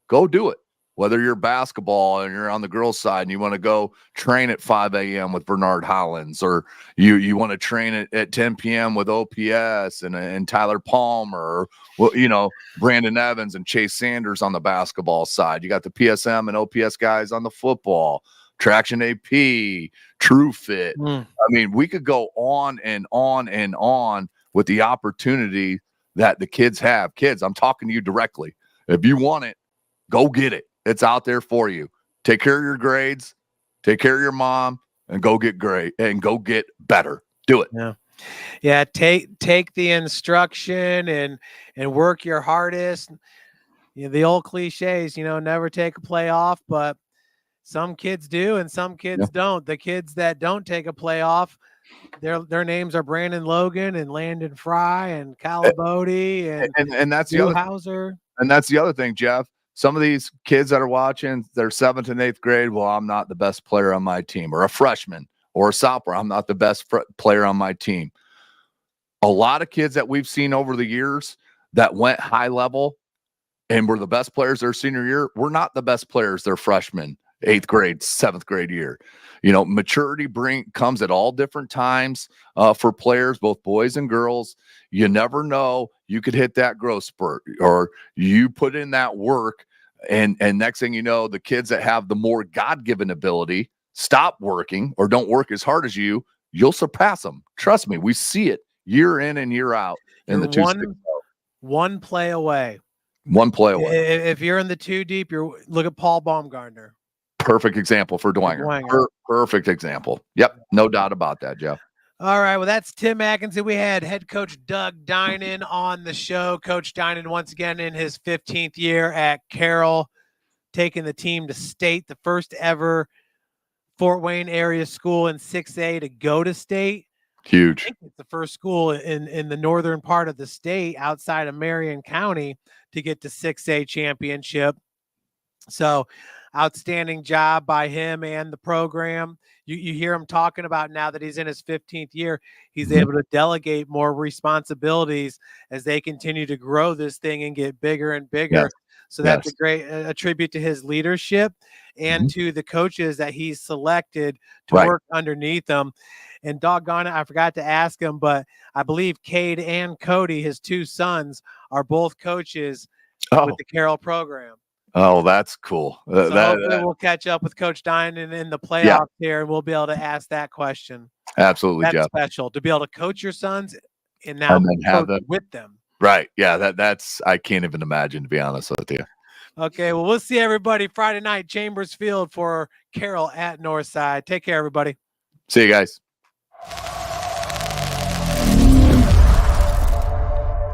Go do it. Whether you're basketball and you're on the girls' side and you want to go train at 5 a.m. with Bernard Hollins, or you want to train at 10 p.m. with OPS and Tyler Palmer, or, Brandon Evans and Chase Sanders on the basketball side. You got the PSM and OPS guys on the football, Traction AP, True Fit. I mean, we could go on and on and on with the opportunity that the kids have. Kids, I'm talking to you directly. If you want it, go get it. It's out there for you. Take care of your grades, take care of your mom, and go get great and go get better. Do it. Yeah. Take the instruction and work your hardest. The old cliches, never take a play off, but some kids do and some kids don't. The kids that don't take a play off, their names are Brandon Logan and Landon Fry and Calabody and that's the other Hauser. And that's the other thing, Jeff. Some of these kids that are watching, they're 7th and 8th grade. Well, I'm not the best player on my team, or a freshman or a sophomore. I'm not the best player on my team. A lot of kids that we've seen over the years that went high level and were the best players their senior year, were not the best players their freshman, 8th grade, 7th grade year. Maturity comes at all different times for players, both boys and girls. You never know. You could hit that growth spurt, or you put in that work, and next thing you know, the kids that have the more God-given ability stop working or don't work as hard as you'll surpass them. Trust me, we see it year in and year out in the one play away. One play away. If you're in the 2 deep, look at Paul Baumgartner. Perfect example for Dwanger. Perfect example. Yep, no doubt about that, Jeff. All right, well, that's Tim Atkinson. We had head coach Doug Dinan on the show. Coach Dinan, once again, in his 15th year at Carroll, taking the team to state, the first ever Fort Wayne area school in 6A to go to state. Huge. I think it's the first school in the northern part of the state outside of Marion County to get to 6A championship. So outstanding job by him and the program. You hear him talking about, now that he's in his 15th year, he's able to delegate more responsibilities as they continue to grow this thing and get bigger and bigger. Yes. So that's a great tribute to his leadership and to the coaches that he's selected to work underneath him. And doggone it, I forgot to ask him, but I believe Cade and Cody, his 2 sons, are both coaches with the Carroll program. Oh, that's cool. So hopefully we'll catch up with Coach Dinan in the playoffs here, and we'll be able to ask that question. Absolutely, that's Jeff. Special to be able to coach your sons and now coach with them. Right. Yeah, that's I can't even imagine, to be honest with you. Okay, well, we'll see everybody Friday night, Chambers Field, for Carroll at Northside. Take care, everybody. See you guys.